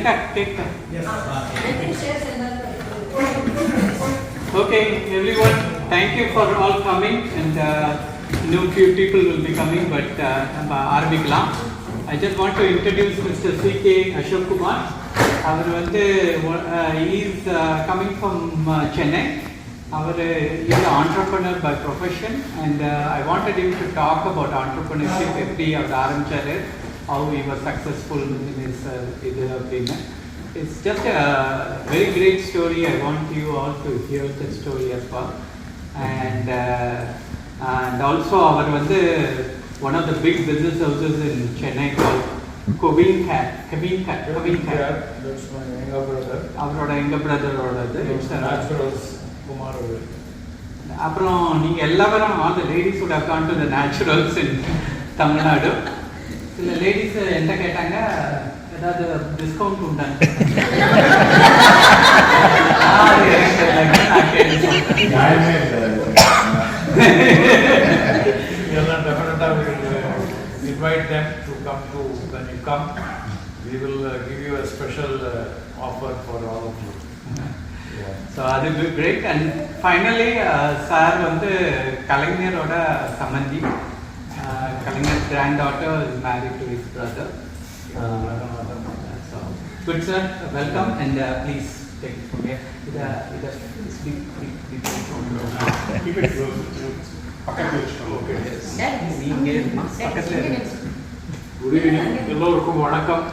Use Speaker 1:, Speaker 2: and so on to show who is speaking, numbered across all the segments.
Speaker 1: Take that. Okay, everyone, thank you for all coming, and new few people will be coming, but I just want to introduce Mr. CK Ashok Kumar. He is coming from Chennai. He is an entrepreneur by profession, and I wanted him to talk about entrepreneurship, how he was successful in his business. It's just a very great story. I want you all to hear the story as well. And also one of the big business houses in Chennai called Kavin Cat.
Speaker 2: That's my younger brother. It's a Naturals Kumar.
Speaker 1: All the ladies would have gone to the Naturals in Tamil Nadu. So the ladies discount
Speaker 2: Invite them to come to, when you come, we will give you a special offer for all of you.
Speaker 1: So that will be great. And finally, sir Kalingneroda Samandhi. Kalingner's granddaughter is married to his brother. So good, sir. Welcome, and please take it from here.
Speaker 3: Keep it close.
Speaker 2: Good evening. எல்லோருக்கும் வணக்கம்.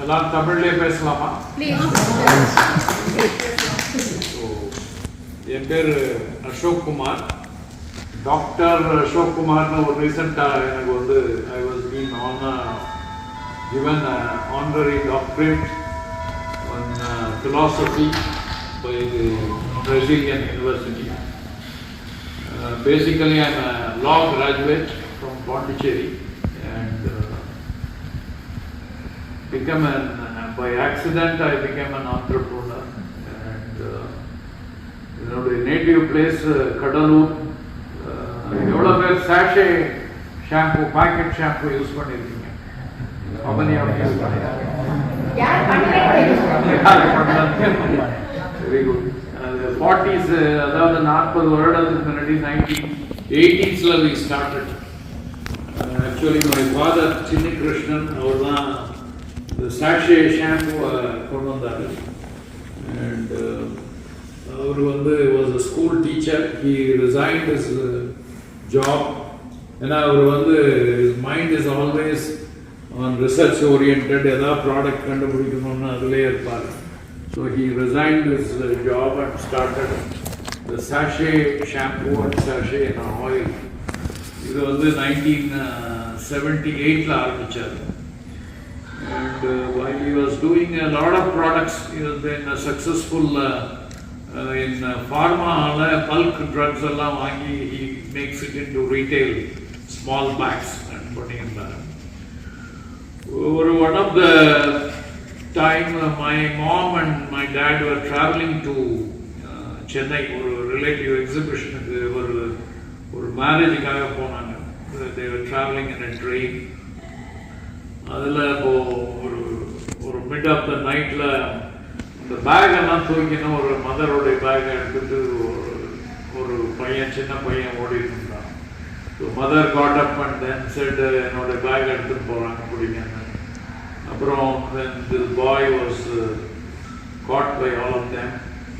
Speaker 2: எல்லாரும் தமிழ்லயே பேசலாமா? என் பேர் Ashok Kumar. Doctor Ashok குமார்னு ஒரு ரீசெண்டாக எனக்கு I was being given an honorary doctorate on philosophy by the Brazilian University. Basically, I'm a law graduate from Pondicherry, and by accident I became an entrepreneur. And the native place, Kadalur, எவ்வளோ பேர் sachet shampoo, packet shampoo use பண்ணியிருக்கீங்க? How many of you use Very good. 40s, அதாவது 40 வருடத்துக்கு முன்னாடி 1980s we started. Actually, my father, Chinni Krishnan, அவர் தான் the sachet shampoo கொண்டு வந்தார். And our was a school teacher. He resigned his job. And his mind is always on research oriented. Eda product kandupidikanumnu adile irpaar. So he resigned his job and started the sachet shampoo and sachet in oil. It was 1978 la aarambicharu. And while he was doing a lot of products, he has been successful in pharma, bulk drugs allam vaangi he makes it into retail small bags and putting in there. One of the time my mom and my dad were traveling to Chennai for a relative exhibition. They were marriage kaga ponanga. They were traveling in a train. Adula or mid of the night la the bag எல்லாம் தூக்கினோம். ஒரு மதரோடைய back எடுத்துட்டு ஒரு பையன், சின்ன பையன் ஓடிட்டு இருந்தான். So mother got up and then said, என்னோட பேக் எடுத்துட்டு போறாங்க பிடிங்க. அப்புறம் when the boy was caught by all of them,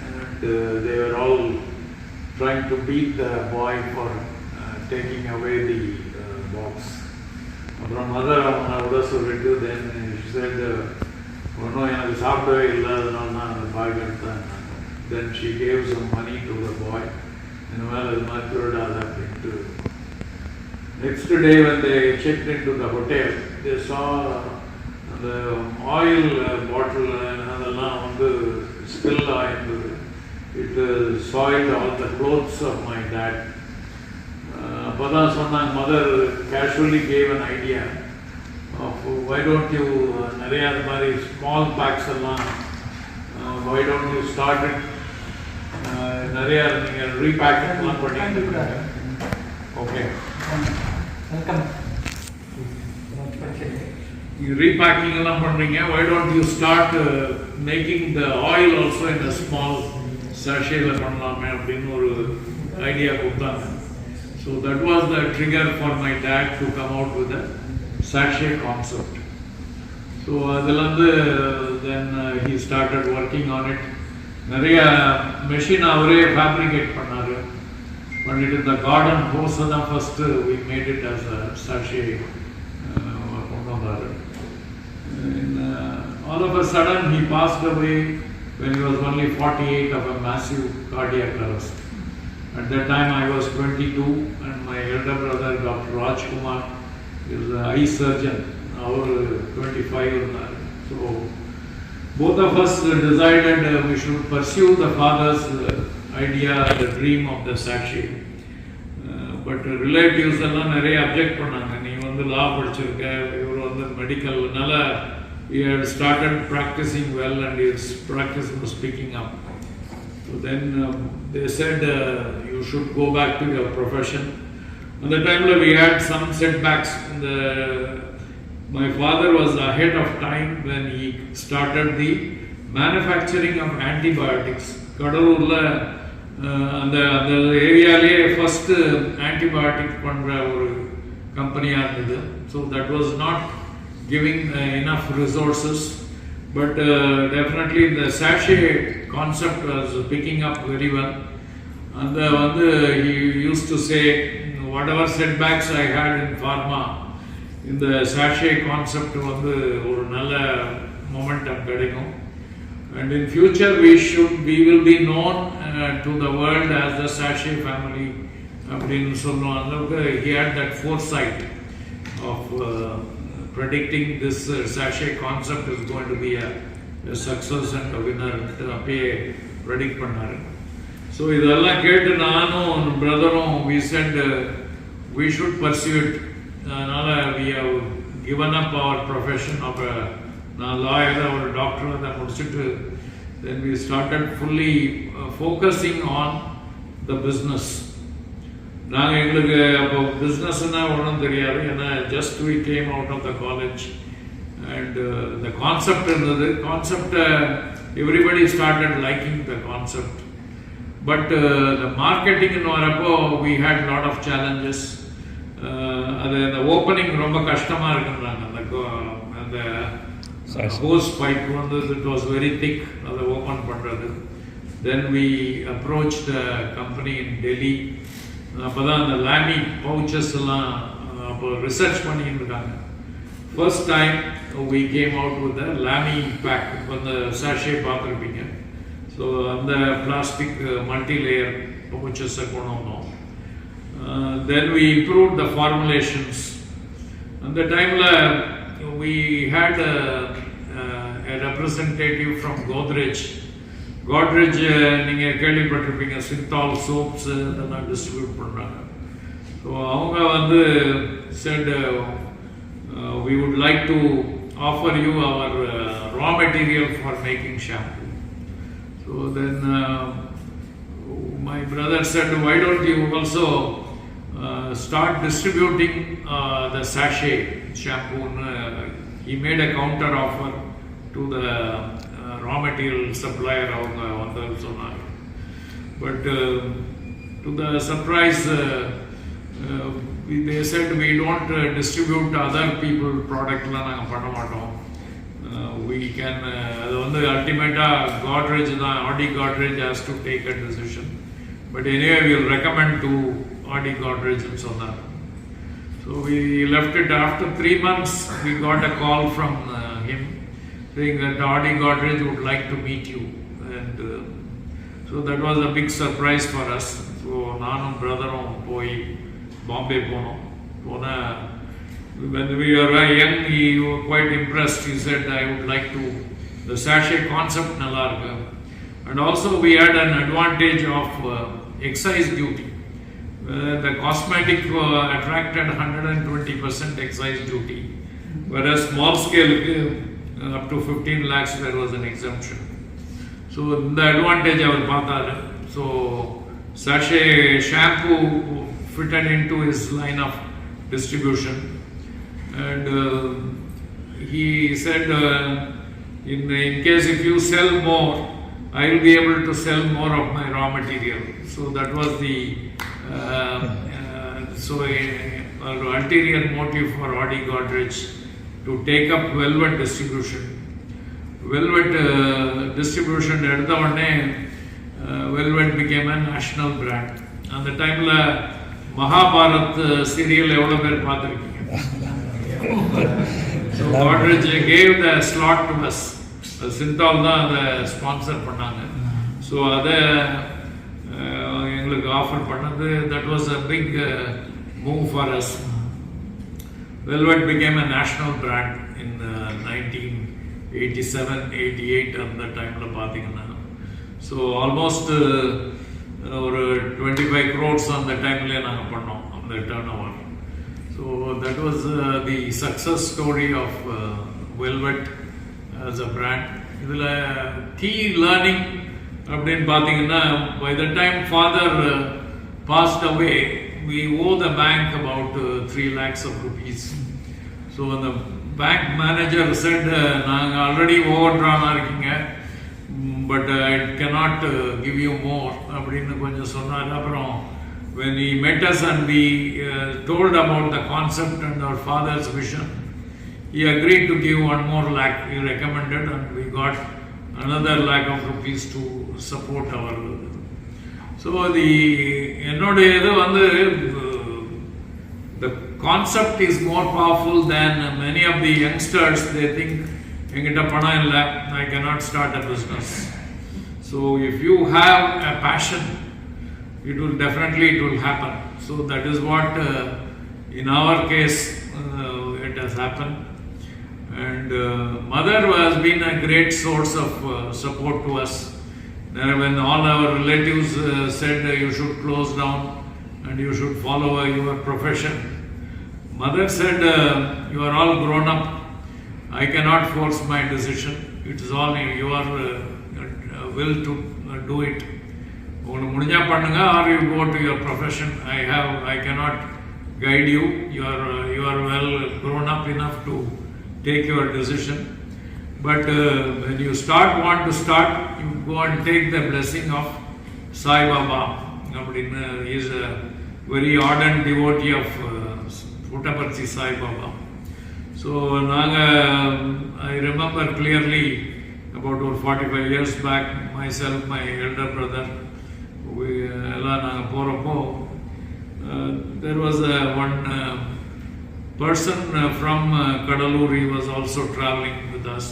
Speaker 2: and they were all trying to beat the boy for taking away the box. அப்புறம் mother அவனை விட சொல்லிட்டு then she said, ஒன்றும் எனக்கு சாப்பிடவே இல்லை, அதனால நான் அந்த பேக் எடுத்தேன். Then she gave some money to the boy. இந்த மேலே இது மாதிரி திருடாத அப்படின்ட்டு. Next day when they checked into the hotel, they saw the oil bottle அதெல்லாம் spill ஆயிருந்தது. It soiled all the clothes of my dad. அப்போதான் சொன்னாங்க, mother casually gave an idea of why don't you நிறைய அது மாதிரி small packs எல்லாம் why don't you start it நிறைய நீங்கள் repackingலாம் பண்ணிட்டு. Okay.
Speaker 1: Welcome.
Speaker 2: repacking எல்லாம் பண்றீங்க, why don't you start making the oil also in a small sachet பண்ணலாமே அப்படின்னு ஒரு ஐடியா கொடுத்தாங்க. So that was the trigger for my dad to come out with a sachet concept. So அதிலிருந்து then he started working on it. நிறைய machine அவரே fabricate பண்ணாரு. பண்ணிட்டு இந்த கார்டன் ஹோஸ் தான் first we made it as a sachet கொண்டு வந்தாரு. All of a sudden he passed away when he was only 48 of a massive cardiac arrest. At that time I was 22 and my elder brother Dr. Raj Kumar is an eye surgeon. Our 25 இருந்தாரு. So both of us decided we should pursue the father's idea, the dream of the sachet. But relatives எல்லாம் நிறைய object பண்ணாங்க. நீ வந்து லா படிச்சிருக்க, இவர் வந்து மெடிக்கல்னால he had started practicing well and his practice was picking up. So then they said you should go back to your profession. At the time we had some setbacks. My father was ahead of time when he started the manufacturing of antibiotics. கடலூர்ல அந்த ஏரியாலே first antibiotic பண்ற ஒரு கம்பெனியா இருந்தது. So that was not giving enough resources, but definitely the sachet concept was picking up very well. And he used to say whatever setbacks I had in pharma, in the sachet concept வந்து ஒரு நல்ல momentum கிடைக்கும். And in future we will be known to the world as the sachet family அப்படின்னு சொல்லுவோம். அளவுக்கு he had that foresight of predicting this sachet concept is going to be a success and a winner அப்பயே predict பண்ணாரு. So இதெல்லாம் கேட்டு நானும் பிரதரும் we said we should pursue it. அதனால we have given up our profession of a lawyer or a doctor அதை முடிச்சுட்டு then we started fully focusing on the business. நாங்கள் எங்களுக்கு அப்போ பிஸ்னஸ்னா ஒன்றும் தெரியாது, ஏன்னா just we came out of the college and the concept இருந்தது. கான்செப்டை everybody started liking the concept, but the marketing வரப்போ we had lot of challenges. அது அந்த ஓப்பனிங் ரொம்ப கஷ்டமாக இருக்குன்றாங்க. அந்த ஹோஸ் பைப் வந்து it was very thick, அதை ஓப்பன் பண்ணுறது. Then we approached a company in Delhi. அப்போ தான் அந்த லாமி பவுச்சஸ் எல்லாம் அப்போ ரிசர்ச் பண்ணிட்டு இருக்காங்க. First time we came out with the லாமி பேக். இப்போ அந்த சாஷே பார்த்துருப்பீங்க. ஸோ அந்த பிளாஸ்டிக் மல்டி லேயர் பவுச்சஸை கொண்டு வந்தோம். Then we improved the formulations. அந்த டைமில் we had a representative from Godrej. நீங்கள் கேள்விப்பட்டிருப்பீங்க, சிந்தால் சோப்ஸ் இதெல்லாம் டிஸ்ட்ரிபியூட் பண்ணுறாங்க. ஸோ அவங்க வந்து said we would like to offer you our raw material for making shampoo. So then my brother said, why don't you also start distributing the sachet shampoo. He made a counter offer to the raw material supplier அவங்க வந்து சொன்னாங்க. But to the surprise they said we don't distribute other people productலாம் நாங்கள் பண்ண மாட்டோம். We can அது வந்து அல்டிமேட்டாக Godrej தான், Audi Godrej has to take a decision. But anyway we will recommend to Audi Godrej ன்னு சொன்னாங்க. So we left it. After 3 months we got a call from him saying that Audi Godrej would like to meet you, and so that was a big surprise for us. So நானும் பிரதரும் போய் பாம்பே போனோம். When we were young, he was quite impressed. He said, I would like to, the sachet concept நல்லா இருக்கு. And also we had an advantage of excise duty. The cosmetic attracted 120% excise duty, whereas small scale up to 15 lakhs there was an exemption. So the advantage அவர் பார்த்தாரு. So sachet shampoo fitted into his line of distribution, and he said, in case if you sell more, I will be able to sell more of my raw material. So that was the ulterior motive for Audi Godrej to take up velvet distribution. Velvet distribution எடுத்த உடனே velvet became a national brand. அந்த டைம்ல Mahabharat serial எவ்வளவு பேர் பார்த்திருக்கீங்க? So Godrej gave the slot to us. Synthol தான் அதை sponsor பண்ணாங்க. So அதை எங்களுக்கு ஆஃபர் பண்ணது, that was a big move for us. Velvet became a national brand in 1987-88 அந்த டைம்ல பார்த்தீங்கன்னா. ஸோ ஆல்மோஸ்ட் ஒரு 25 crores அந்த டைம்லேயே நாங்கள் பண்ணோம் அந்த turn over. So that was the success story of Velvet as a brand. இதில் key learning அப்படின்னு பார்த்தீங்கன்னா, by the time father passed away, we owe the bank about 3 lakhs of rupees. So the bank manager said, நாங்கள் already over ட்ரானாக இருக்கீங்க, but I cannot give you more அப்படின்னு கொஞ்சம் சொன்னார். அப்புறம் when he met us and we told about the concept and our father's vision, he agreed to give 1 more lakh. He recommended, and we got another lakh of rupees to support our. So the concept is more powerful than many of the youngsters. They think engita pana illa, I cannot start a business. So if you have a passion, it will happen. So that is what in our case it has happened. And mother has been a great source of support to us. When all our relatives said you should close down and you should follow your profession, mother said, you are all grown up, I cannot force my decision, it is all your will to do it. Or you go to your profession, I cannot guide you, you are well grown up enough to take your decision. But when you want to start, you go and take the blessing of Sai Baba. He is a very ardent devotee of Puttaparthi Sai Baba. So I remember clearly about 45 years back, myself, my elder brother, there was one person from Kadalur. He was also traveling with us,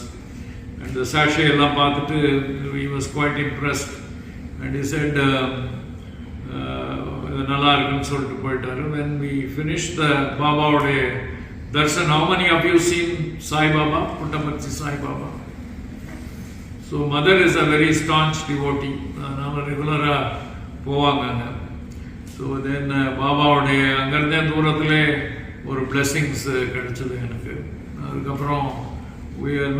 Speaker 2: and the sachet ella paatittu he was quite impressed, and he said nalla irukku solittu poittaru. When we finished the Baba ode darshan, how many of you seen Sai Baba, Puttaparthi Sai Baba? So mother is a very staunch devotee, nalla regular povanga. So then Baba ode angarde doorathile ஒரு blessings கிடைச்சது எனக்கு. அதுக்கப்புறம்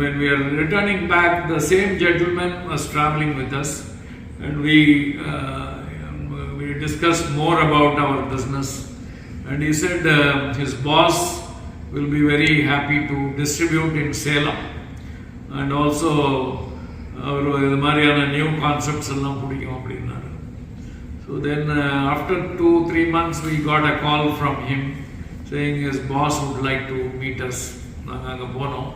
Speaker 2: when we are returning back, the same gentleman was traveling with us, and we discussed more about our business, and he said his boss will be very happy to distribute in Salem, and also இது மாதிரியான new concepts எல்லாம் பிடிக்கும் அப்படின்னாரு. So then after 2-3 months we got a call from him saying his boss would like to meet us. நாங்கள் அங்கே போனோம்.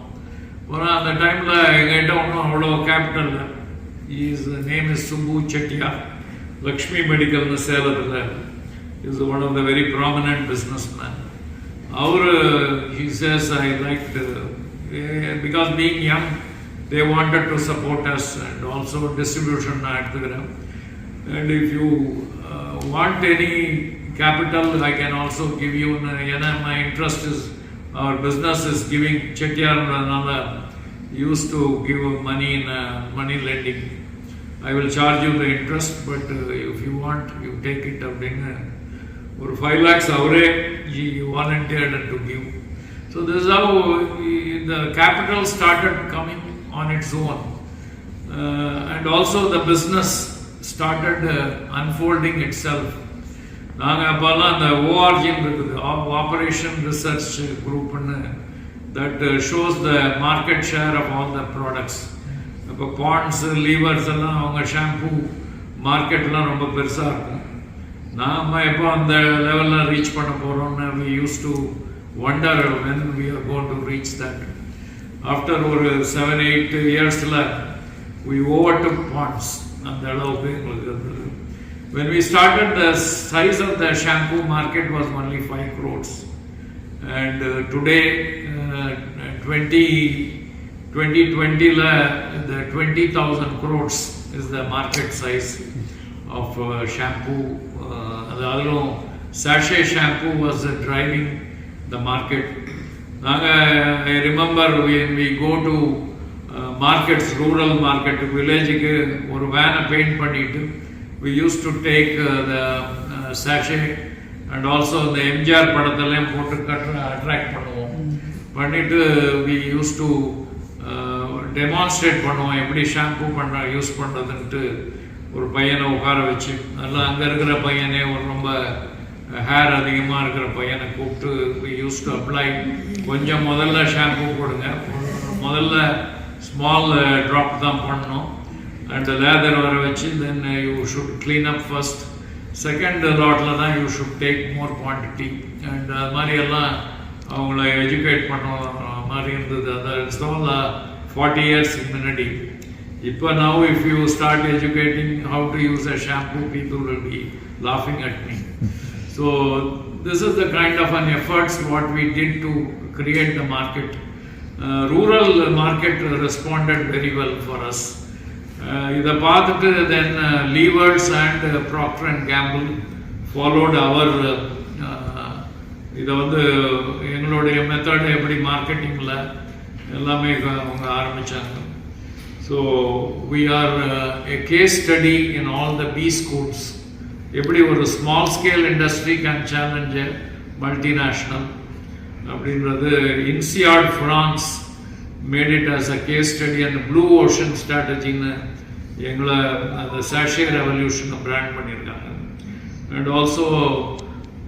Speaker 2: அந்த டைமில் எங்கள்கிட்ட ஒன்றும் அவ்வளோ கேபிட்டல் இல்லை. His name is Subbu Chettiar, Lakshmi Medicalனு சேலத்தில். He is one of the very prominent businessmen. He says, I liked, because being young, they wanted to support us and also distribution at the ground. And if you want any capital, I can also give you. My interest is, our business is giving. Chettiar and another used to give money in money lending. I will charge you the interest, but if you want, you take it. Or 5 lakhs he volunteered to give. So this is how the capital started coming on its own, and also the business started unfolding itself. நாங்கள் அப்போல்லாம் அந்த ஓஆர்ஜின்னு இருக்குது, operation research குரூப்னு that shows the market share of all the products. இப்போ bonds levers எல்லாம் அவங்க shampoo மார்க்கெட்லாம் ரொம்ப பெருசாக இருக்கும். நாம் எப்போ அந்த லெவலில் ரீச் பண்ண போகிறோம்னு we used to wonder when we are going to reach that. After ஒரு 7-8 yearsல we overtook ponds. அந்த அளவுக்கு எங்களுக்கு இருந்தது. When we started, the size of the shampoo market was only 5 crores. And today 2020 the 20,000 crores is the market size of shampoo. Sachet shampoo was driving the market. I remember when we go to markets, rural market, village or van paint pannittu, we used to take the sachet and also the MGR படத்தெல்லாம் போட்டு attract பண்ணுவோம். பண்ணிட்டு we used to demonstrate பண்ணுவோம் எப்படி shampoo பண்ண use பண்ணுறதுன்ட்டு. ஒரு பையனை உட்கார வச்சு நல்லா அங்கே இருக்கிற பையனே ஒரு ரொம்ப ஹேர் அதிகமாக இருக்கிற பையனை கூப்பிட்டு we used to apply. கொஞ்சம் முதல்ல ஷாம்பூ போடுங்க, முதல்ல ஸ்மால் ட்ராப் தான் பண்ணணும். அண்ட் லேதர் வர வச்சு then you should clean up first. Second லாட்டில் தான் you should take more quantity. And அது மாதிரி எல்லாம் அவங்கள எஜுகேட் பண்ண மாதிரி இருந்தது. அது 40 years முன்னாடி. இப்போ now if you start educating how to use a shampoo, people will be laughing at me. So this is the kind of an efforts what we did to create the market. Rural market responded very well for us. இதை பார்த்துட்டு then Levers and Procter and Gamble followed our இதை வந்து எங்களுடைய method எப்படி மார்க்கெட்டிங்கில் எல்லாமே அவங்க ஆரம்பித்தாங்க. So we are a case study in all the B schools. எப்படி ஒரு small scale industry can challenge multinational அப்படின்றது. INSEAD France made it as a case study and Blue Ocean strategy-ன்னு எங்களை அந்த sachet revolution brand பண்ணியிருக்காங்க. And also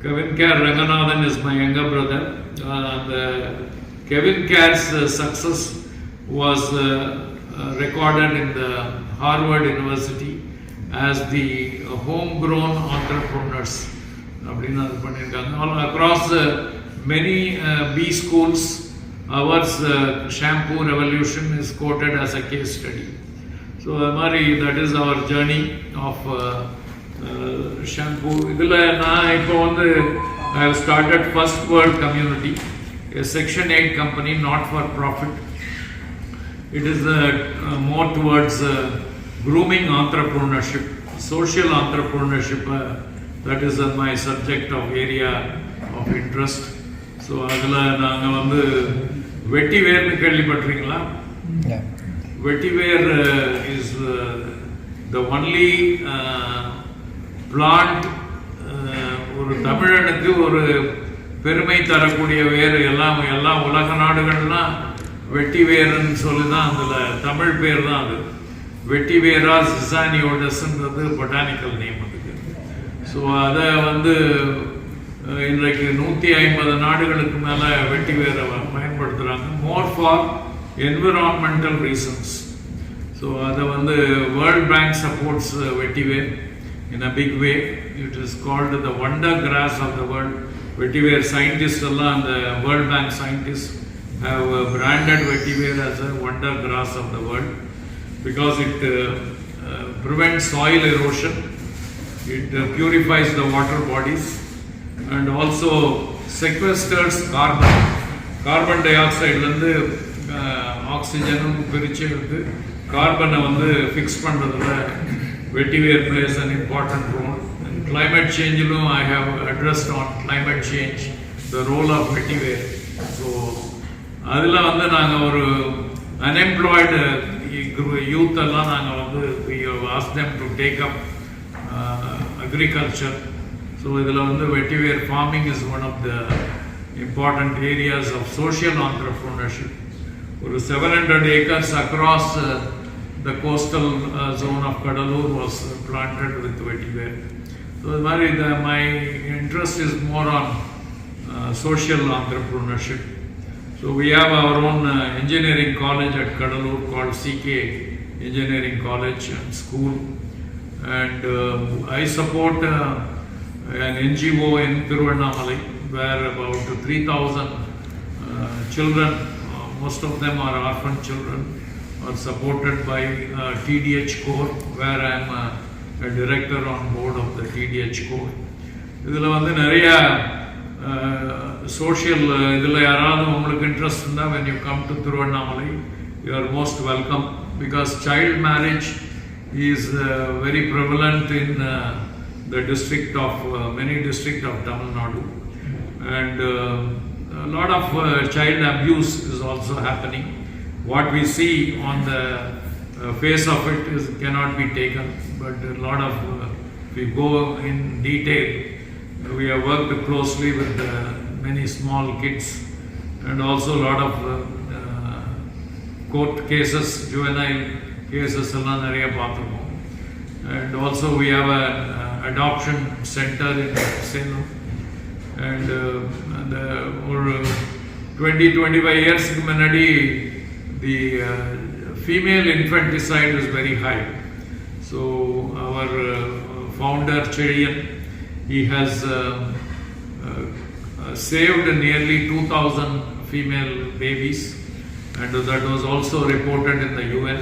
Speaker 2: Kevin Kerr Ranganathan is my younger brother. Kevin Kerr's success was recorded in the Harvard University as the homegrown entrepreneurs. அப்படின்னு அது பண்ணியிருக்காங்க. All across many B schools, our shampoo revolution is quoted as a case study. So that is our journey of shampoo. இதில் நான் இப்போ வந்து I have started First World Community, a Section 8 company, not for profit. It is more towards grooming entrepreneurship, social entrepreneurship. That is my subject of area of interest. So அதில் நாங்கள் வந்து வெட்டிவேர்னு கேள்விப்பட்டிருக்கீங்களா? வெட்டிவேர் is the only plant ஒரு தமிழனுக்கு ஒரு பெருமை தரக்கூடிய வேறு. எல்லா உலக நாடுகள்லாம் வெட்டிவேர்னு சொல்லி தான் அதில் தமிழ் பேர் தான் அது. வெட்டிவேரா சிசானியோடஸ்ன்றது பொட்டானிக்கல் நேம் அதுக்கு. ஸோ அதை வந்து இன்றைக்கு 150 நாடுகளுக்கு மேலே வெட்டிவேரை பயன்படுத்துகிறாங்க. More for environmental reasons. So அதை வந்து world bank supports vetiver in a big way. It is called the wonder grass of the world. Vetiver scientists and the World Bank scientists have branded vetiver as a wonder grass of the world because it prevents soil erosion, it purifies the water bodies and also sequesters carbon dioxide வந்து ஆக்சிஜனும் பிரிச்சு எடுத்து கார்பனை வந்து fix பண்ணுறதுல vetiver plays an important role. In climate change, I have addressed on climate change the role of vetiver. So, அதில் வந்து நாங்கள் ஒரு unemployed youth எல்லாம் நாங்கள் வந்து we ask them to take up agriculture. So, இதில் வந்து vetiver farming is one of the important areas of social entrepreneurship. ஒரு 700 acres across the coastal zone of Kadalur was planted with vetiver. So my interest is more on social entrepreneurship. So we have our own engineering college at Kadalur called CK Engineering College and School, and I support an NGO in Tiruvannamalai where about 3,000 children, most of them are orphan children, are supported by TDH Core, where I am a director on board of the TDH Core. இதில் வந்து நிறைய social இதில் யாராவது உங்களுக்கு interest இருந்தால் when you come to Tiruvannamalai, you are most welcome, because child marriage is very prevalent in the district of many district of Tamil Nadu, and a lot of child abuse is also happening. What we see on the face of it cannot be taken, but a lot of if we go in detail, we have worked closely with many small kids, and also a lot of court cases, juvenile cases எல்லாம் நிறைய பார்த்துருக்கோம். And also we have an adoption center in Salem, and ஒரு 20-25 years முன்னாடி the female infanticide is very high. So our founder Cherian, he has saved nearly 2,000 female babies, and that was also reported in the UN.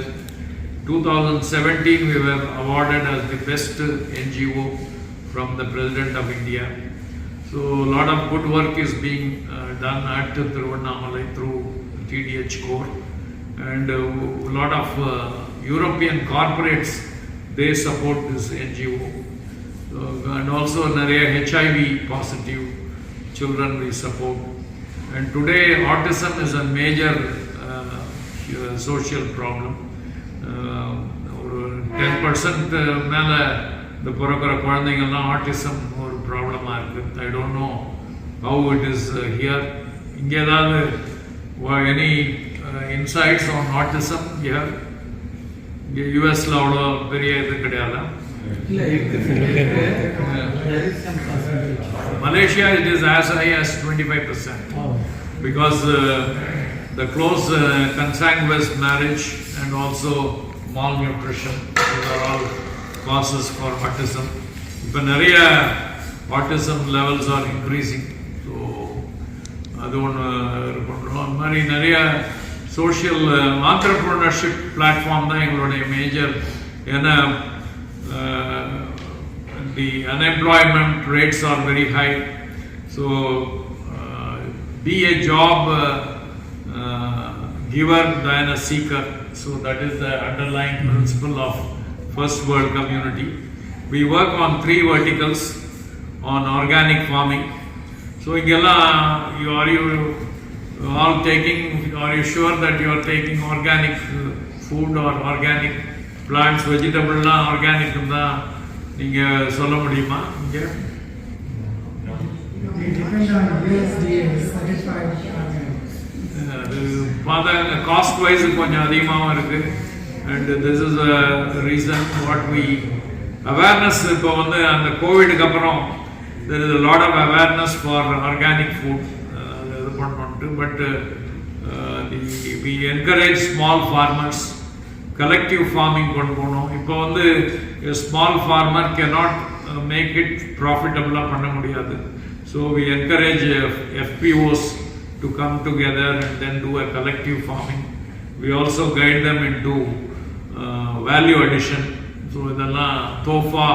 Speaker 2: 2017 we were awarded as the best NGO from the President of India. So a lot of good work is being done at Tiruvannamalai through TDH Core, and a lot of European corporates, they support this NGO. And also நிறைய HIV positive children we support, and today autism is a major social problem. ஒரு 10% மேலே இந்த பிறக்கிற குழந்தைங்கள்லாம் autism ஒரு ப்ராப்ளமாக இருக்குது. I don't know how it is here. இங்கே ஏதாவது any insights on autism here? இங்கே யூஎஸ்ல அவ்வளோ பெரிய இது கிடையாது. Malaysia, it is as high as 25%, because the close consanguineous marriage and also malnutrition, these are all causes for autism. But நிறைய autism levels are increasing, so அது ஒன்று பண்ணுறோம். அது மாதிரி நிறைய சோஷியல் ஆண்டர்ப்ரனர்ஷிப் பிளாட்ஃபார்ம் தான் எங்களுடைய மேஜர். ஏன்னா the unemployment rates are very high, so be a job giver than a seeker. So that is the underlying principle of first world community. We work on 3 verticals on organic farming. So are you all taking, are you sure that you are taking organic food or organic plants, vegetable organic தான் நீங்க சொல்ல முடியுமா? இங்க அது cost wise கொஞ்சம் அதிகமாகவும் இருக்கு, and this is a reason what we awareness. இப்போ வந்து அந்த கோவிடுக்கு அப்புறம் there is a lot of awareness for organic food, இது பண்ணணும்ட்டு. But we encourage small farmers, collective farming கொண்டு போகணும். இப்போ வந்து small farmer cannot make it profitable பண்ண முடியாது. So we encourage FPOs to come together and then do a collective farming. We also guide them into value addition. So இதெல்லாம் தோஃபா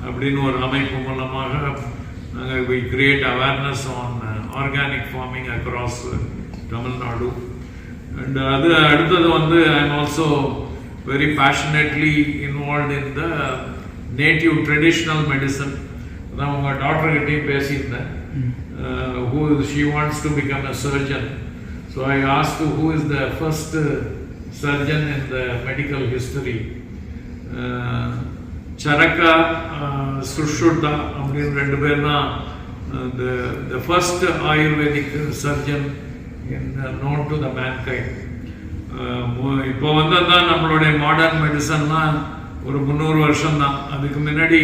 Speaker 2: அப்படின்னு ஒரு அமைப்பு மூலமாக we create awareness on organic farming across Tamil Nadu. And அடுத்தது வந்து I am also very passionately involved in the native traditional medicine. நான் உங்க doctor கிட்டயும் பேசியிருந்தேன். She wants to become a surgeon. So I asked who is the first surgeon in the medical history. Charaka Sushruta அப்படின்னு 2 பேர் தான் the first Ayurvedic surgeon known to the mankind. இப்போ வந்ததான் நம்மளுடைய modern மெடிசன்லாம் ஒரு 300 வருஷம் தான். அதுக்கு முன்னாடி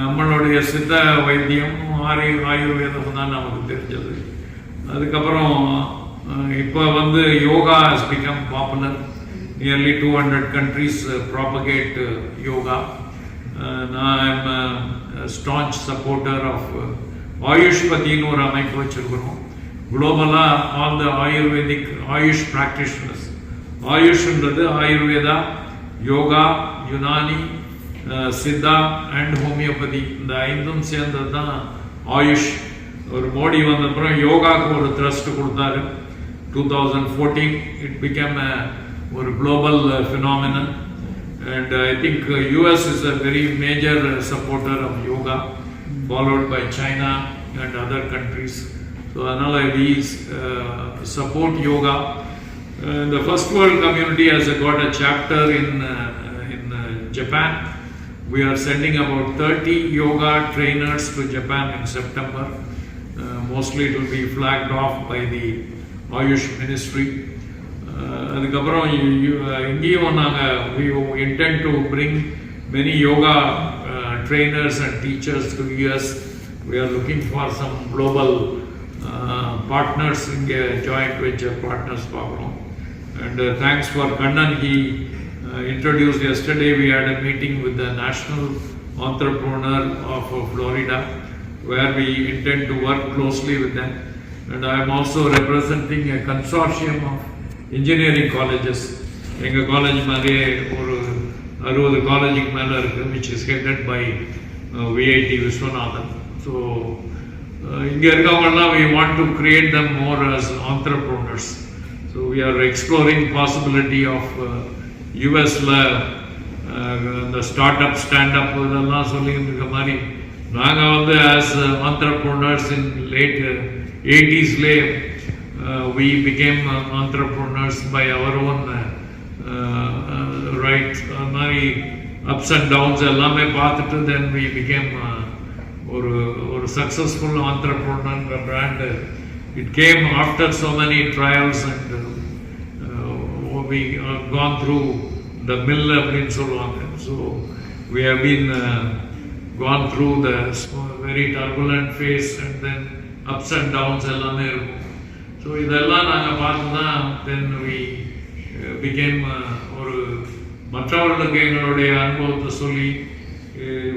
Speaker 2: நம்மளுடைய சித்த வைத்தியம் ஆயுர்வேதம் தான் நமக்கு தெரிஞ்சது. அதுக்கப்புறம் இப்போ வந்து yoga has become popular. Nearly 200 countries propagate yoga. I'm a staunch supporter of Ayush Patinu ஒரு அமைப்பு வச்சிருக்கிறோம். குளோபலாக all the Ayurvedic Ayush practitioners. ஆயுஷ்ன்றது ஆயுர்வேதா, யோகா, யுனானி, சித்தா அண்ட் ஹோமியோபதி, இந்த ஐந்தும் சேர்ந்தது தான் ஆயுஷ். ஒரு மோடி வந்த அப்புறம் யோகாவுக்கு ஒரு த்ரஸ்ட் கொடுத்தாரு. 2014 இட் பிகேம் ஒரு global phenomenon. And I think US is a very major supporter of yoga, followed by China and other countries. So another we support yoga. The first world community has got a chapter in Japan. We are sending about 30 yoga trainers to Japan in September. Mostly it will be flagged off by the Ayush Ministry. அதுக்கப்புறம் இங்கேயும் நாங்கள் we intend to bring many yoga trainers and teachers to US. We are looking for some global partners, இங்கே joint venture partners பார்க்குறோம். And thanks for Kannan, he introduced yesterday. We had a meeting with the national entrepreneur of Florida, where we intend to work closely with them. And I am also representing a consortium of engineering colleges. எங்கள் college மாதிரியே ஒரு 60 காலேஜுக்கு மேலே இருக்குது, which is headed by VIT Viswanathan. So இங்கே இருக்கவங்கலாம் we want to create them more as entrepreneurs. So we are exploring possibility of USல the startup stand-up இதெல்லாம் சொல்லிட்டு இருக்க மாதிரி நாங்கள் வந்து as entrepreneurs in late 80s we became entrepreneurs by our own right. அது மாதிரி ups and downs எல்லாமே பார்த்துட்டு then we became ஒரு successful entrepreneur brand. It came after so many trials and we have gone through the mill அப்படின்னு சொல்லுவாங்க. So we have been gone through the very turbulent phase and then ups and downs எல்லாமே இருக்கும். So இதெல்லாம் நாங்கள் பார்த்து தான் then we became ஒரு மற்றவர்களுக்கு எங்களுடைய அனுபவத்தை சொல்லி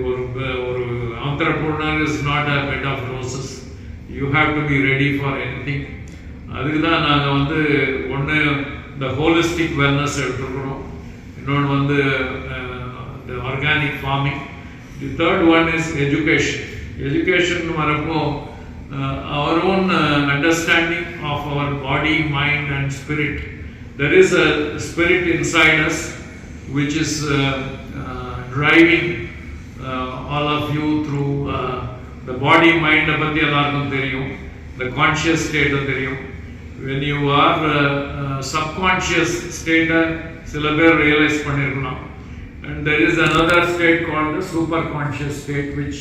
Speaker 2: ஒரு entrepreneur is not a bed of roses. You have to be ready for anything. அதுக்கு தான் நாங்கள் வந்து ஒன்று இந்த ஹோலிஸ்டிக் வெல்னஸ் எடுத்துருக்கிறோம், இன்னொன்று வந்து the organic farming. The third one is education. Education வரப்போ our own understanding of our body, mind and spirit. There is a spirit inside us which is driving all of you through the body, mind பற்றி எல்லாருக்கும் தெரியும், the conscious state தெரியும். When you are subconscious state சில பேர் realise பண்ணிருக்கலாம். And there is another state called the superconscious state which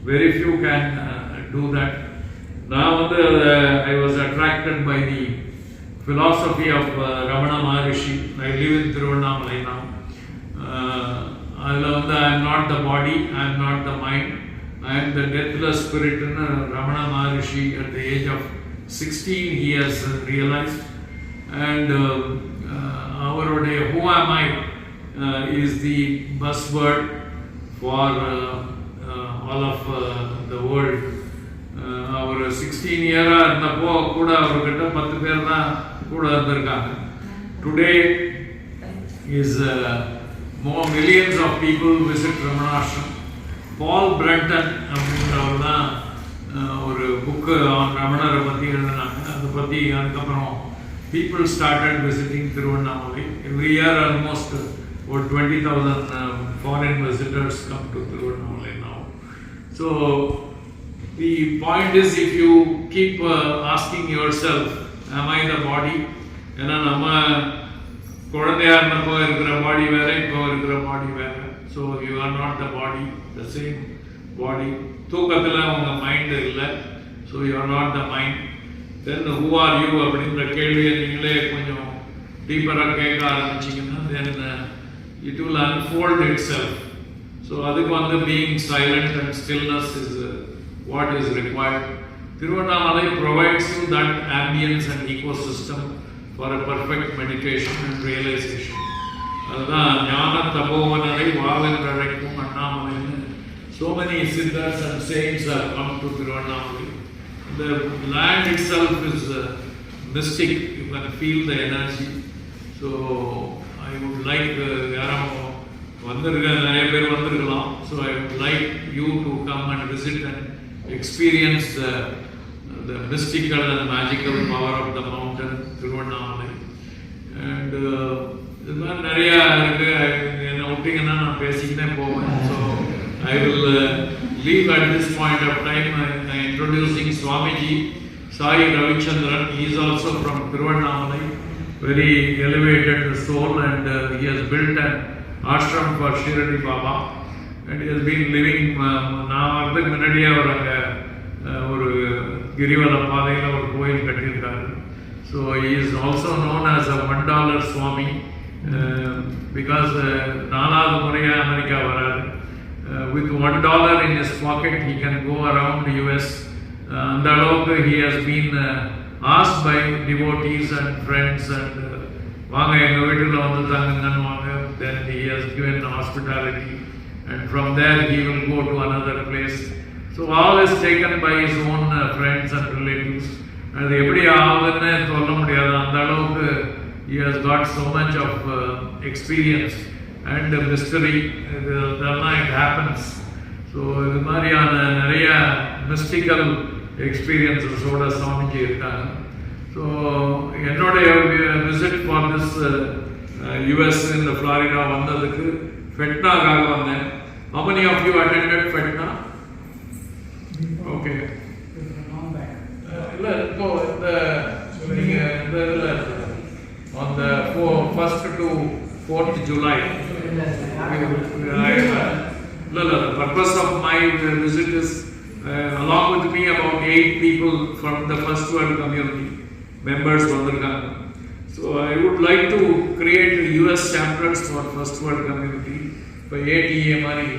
Speaker 2: very few can do that. நான் வந்து I was attracted by the philosophy of Ramana Maharishi. I live in Tiruvannamala now. அதில் வந்து I am not the body, I am not the mind, I am the deathless spirit. Ramana Maharishi at the age of 16 he has realized. And அவருடைய who am I is the buzzword for all of the world. அவர் 16 இயராக இருந்தப்போ கூட அவர்கிட்ட 10 பேர் தான் கூட இருந்திருக்காங்க. Today is more millions of people visit Ramanashram. Paul Brunton அப்படின்றவர் தான் ஒரு புக்கு ரமணரை பற்றி எழுதினாங்க. அதை பற்றி அதுக்கப்புறம் people started visiting Tiruvannamala. Every year almost about 20,000 foreign visitors come to Tiruvannamala now. So the point is, if you keep asking yourself, am I the body? ஏன்னா நம்ம குழந்தையா இருந்தப்போ இருக்கிற பாடி வேற, இப்போ இருக்கிற பாடி வேற. So you are not the body, the same body. தூக்கத்தில் உங்கள் மைண்டு இல்லை, so you are not the mind. Then who are you அப்படின்ற கேள்வியை நீங்களே கொஞ்சம் டீப்பராக கேட்க ஆரம்பிச்சிங்கன்னா then it will unfold itself. So அதுக்கு வந்து being silent and stillness is what is required. Tiruvannamalai provides you that ambience and ecosystem for a perfect meditation and realization. So many siddhas and saints have come to Tiruvannamalai. The land itself is mystic, you can feel the energy. So I would like so I would like you to come and visit and experience the mystical and magical power of the mountain Tiruvannamalai. And so I will leave at this point of time introducing Swamiji Sai Ravichandran. He is also from Tiruvannamalai, very elevated soul, and he has built an ashram for Shirdi Baba, and he has been living so he is also known as a $1 Swami because with $1 in his pocket he can go around the US. He has been asked by devotees and friends and then he has given hospitality, and from there he will go to another place. So all is taken by his own friends and relatives. And he has got so much of experience and mystery. It happens. So the mystical experiences Swamiji. So visit for this US in the Florida Fetna. How many of you attended Fetna? Okay. On the 1st to 4th July. The purpose of my visit is along with me about 8 people from the First World Community, members of so I would like to create US chapters for First World Community by ATMI,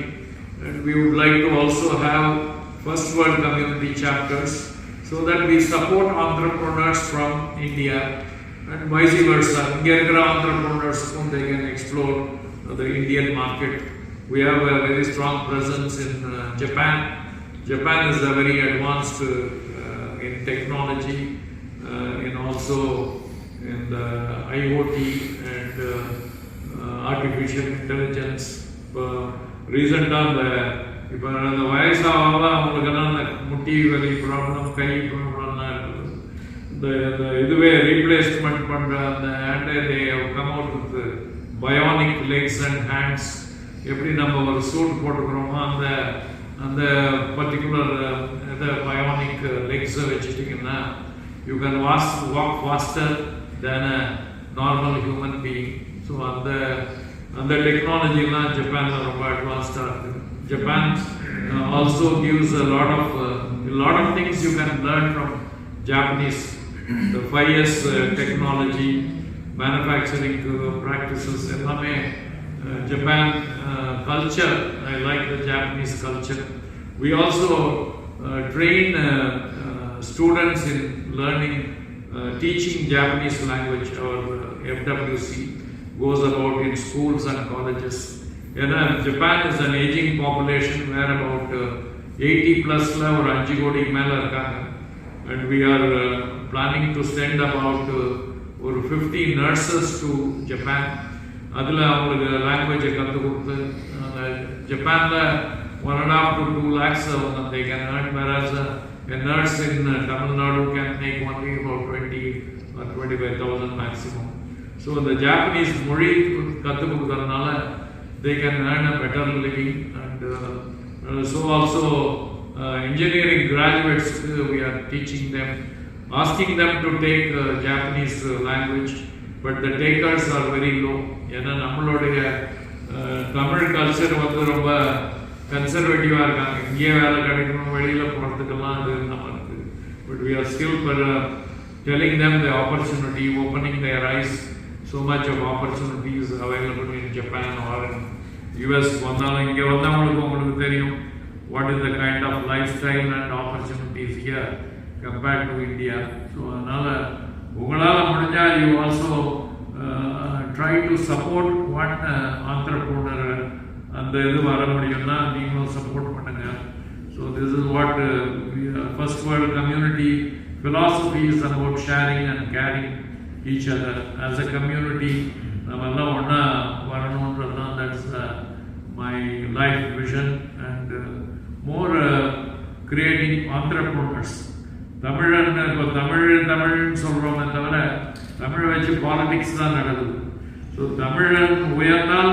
Speaker 2: and we would like to also have First World Community chapters so that we support entrepreneurs from India and vice versa. Indian entrepreneurs, they can explore the Indian market. We have a very strong presence in Japan. Japan is very advanced in technology, in also in the IoT and artificial intelligence. Recent on the mutti valley problem, kai problem, the replacement and they have come out with bionic legs and hands. Every number of suit and the particular bionic legs you can walk faster than a normal human being. So on the technology Japan are advanced. Japan also gives a lot of things you can learn from Japanese. The 5 years technology, manufacturing practices, Japan culture. I like the Japanese culture. We also train students in learning, teaching Japanese language. Our FWC goes about in schools and colleges. Japan is an aging population where about 80 plus or 5 kodi mela, and we are planning to send about 50 nurses to Japan. Language Japan 1.5 to 2 lakhs they can earn, whereas a nurse in Tamil Nadu can make only about 20 or 25,000 maximum. So the Japanese mori they can earn a better living, and so also engineering graduates we are teaching them, asking them to take Japanese language, but the takers are very low. Tamil culture conservative, but we are still telling them the opportunity, opening their eyes. So much of opportunities available in Japan or in US. What is the kind of lifestyle and opportunities here? compared to India. So அதனால உங்களால் முடிஞ்சால் you also try to support one entrepreneur. அந்த இது வர முடியும்னா நீங்களும் support பண்ணுங்க. So this is what first world community philosophy is about, sharing and caring each other as a community. நம்ம எல்லாம் ஒன்றா வரணுன்றது தான். That's my life vision and more creating entrepreneurs. தமிழன் இப்போ தமிழ்னு சொல்கிறோமே தவிர தமிழை வச்சு பாலிடிக்ஸ் தான் நடக்குது. ஸோ தமிழன் உயர்ந்தால்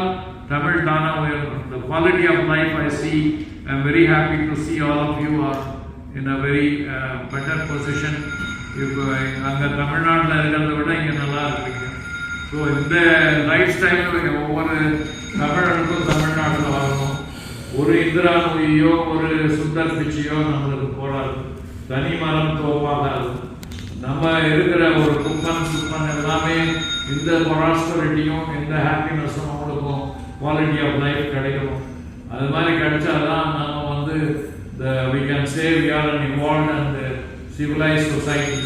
Speaker 2: தமிழ் தானா உயர்ந்தோம். The quality of life I see, I'm very happy to see all of you are in a very better position. இப்போ அங்கே தமிழ்நாட்டில் இருக்கிறத விட இங்கே நல்லா இருக்கீங்க. ஸோ இந்த லைஃப் ஸ்டைலில் ஒவ்வொரு தமிழனுக்கும் தமிழ்நாட்டில் வரணும். ஒரு இந்திரா நோயோ ஒரு சுந்தர் பிச்சையோ நம்மளுக்கு போராது. தனி மரம் தோப்பாகாது. நம்ம இருக்கிற ஒரு குப்பன் எல்லாமே இந்த ப்ராஸ்பரிட்டியும் இந்த ஹாப்பினஸும் அவங்களுக்கும் குவாலிட்டி ஆஃப் லைஃப் கிடைக்கணும். அது மாதிரி கிடைச்சாதான் நம்ம வந்து we can say we are an evolved and civilized society.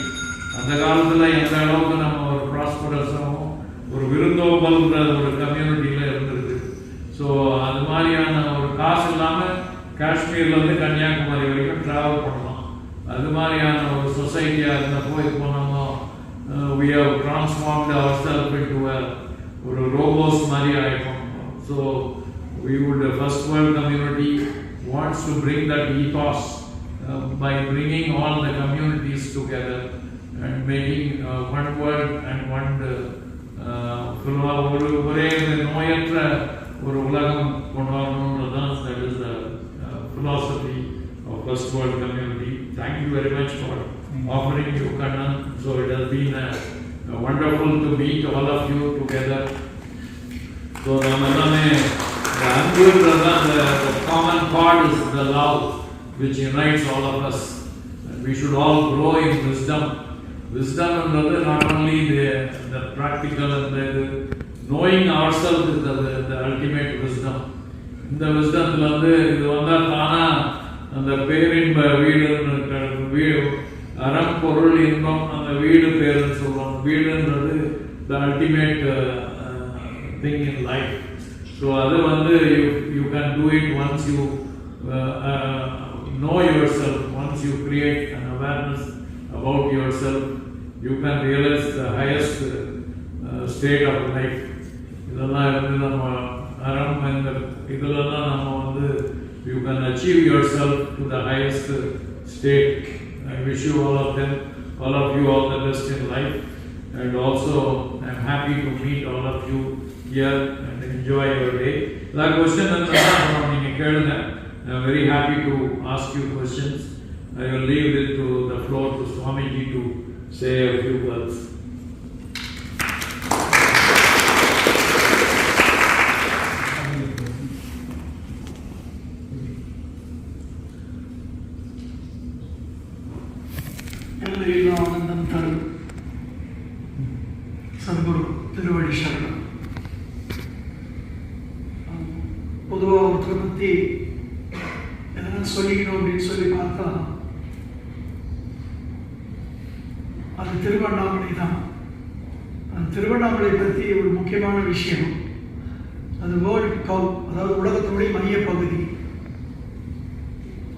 Speaker 2: அந்த காலத்தில் எந்த அளவுக்கு நம்ம ஒரு ப்ராஸ்பரஸாகவும் ஒரு விருந்தோம்பல்ன்ற ஒரு கம்யூனிட்டியில் இருந்திருக்கு. ஸோ அது மாதிரியான ஒரு காசு இல்லாமல் காஷ்மீர்லேருந்து கன்னியாகுமரி வரைக்கும் ட்ராவல் பண்ணலாம். அது மாதிரியான ஒரு சொசைட்டியாக இருந்தப்போ இப்போ நம்ம we have transformed ourselves into ஒரு ரோபோஸ் மாதிரி ஆகிட்டோம். So we would, the first world community wants to bring that ethos by bringing all the communities together and making one world and one ஒரே நோயற்ற ஒரு உலகம் கொண்டு வரணுன்றது தான். That is the philosophy of first world community. Thank you very much for offering you, Kannan. So it has been wonderful to meet all of you together. So the common chord is the love which unites all of us. And we should all grow in wisdom. Wisdom is not only the practical and the knowing ourselves is the ultimate wisdom. In the wisdom இது வந்தால் தானா அந்த பேரின்ப வீடு அறம் பொருள் இன்பம் அந்த வீடு பேருன்னு சொல்லுவாங்க. வீடுன்றது the ultimate thing in life. So அது வந்து you can do it once you know yourself, once you create an awareness about yourself, you can realize the highest state of life. இதெல்லாம் இருந்து நம்ம அறம் இதெல்லாம் நம்ம வந்து you can achieve yourself to the highest state. I wish you all of you all the best in life, and also I'm happy to meet all of you here and enjoy your day. The question and I'm very happy to ask you questions. I will leave it to the floor to Swamiji to say a few words.
Speaker 4: ஆனந்தம் தரும் சத்குரு திருவடி சரணம். பொதுவாக ஒருத்தரை பற்றி எதனா சொல்லிக்கணும் அப்படின்னு சொல்லி பார்த்தா அது திருவண்ணாமலை தான். அந்த திருவண்ணாமலை பற்றி ஒரு முக்கியமான விஷயம், அது வேர்ல்டு கவ், அதாவது உலகத்தினுடைய மையப்பகுதி.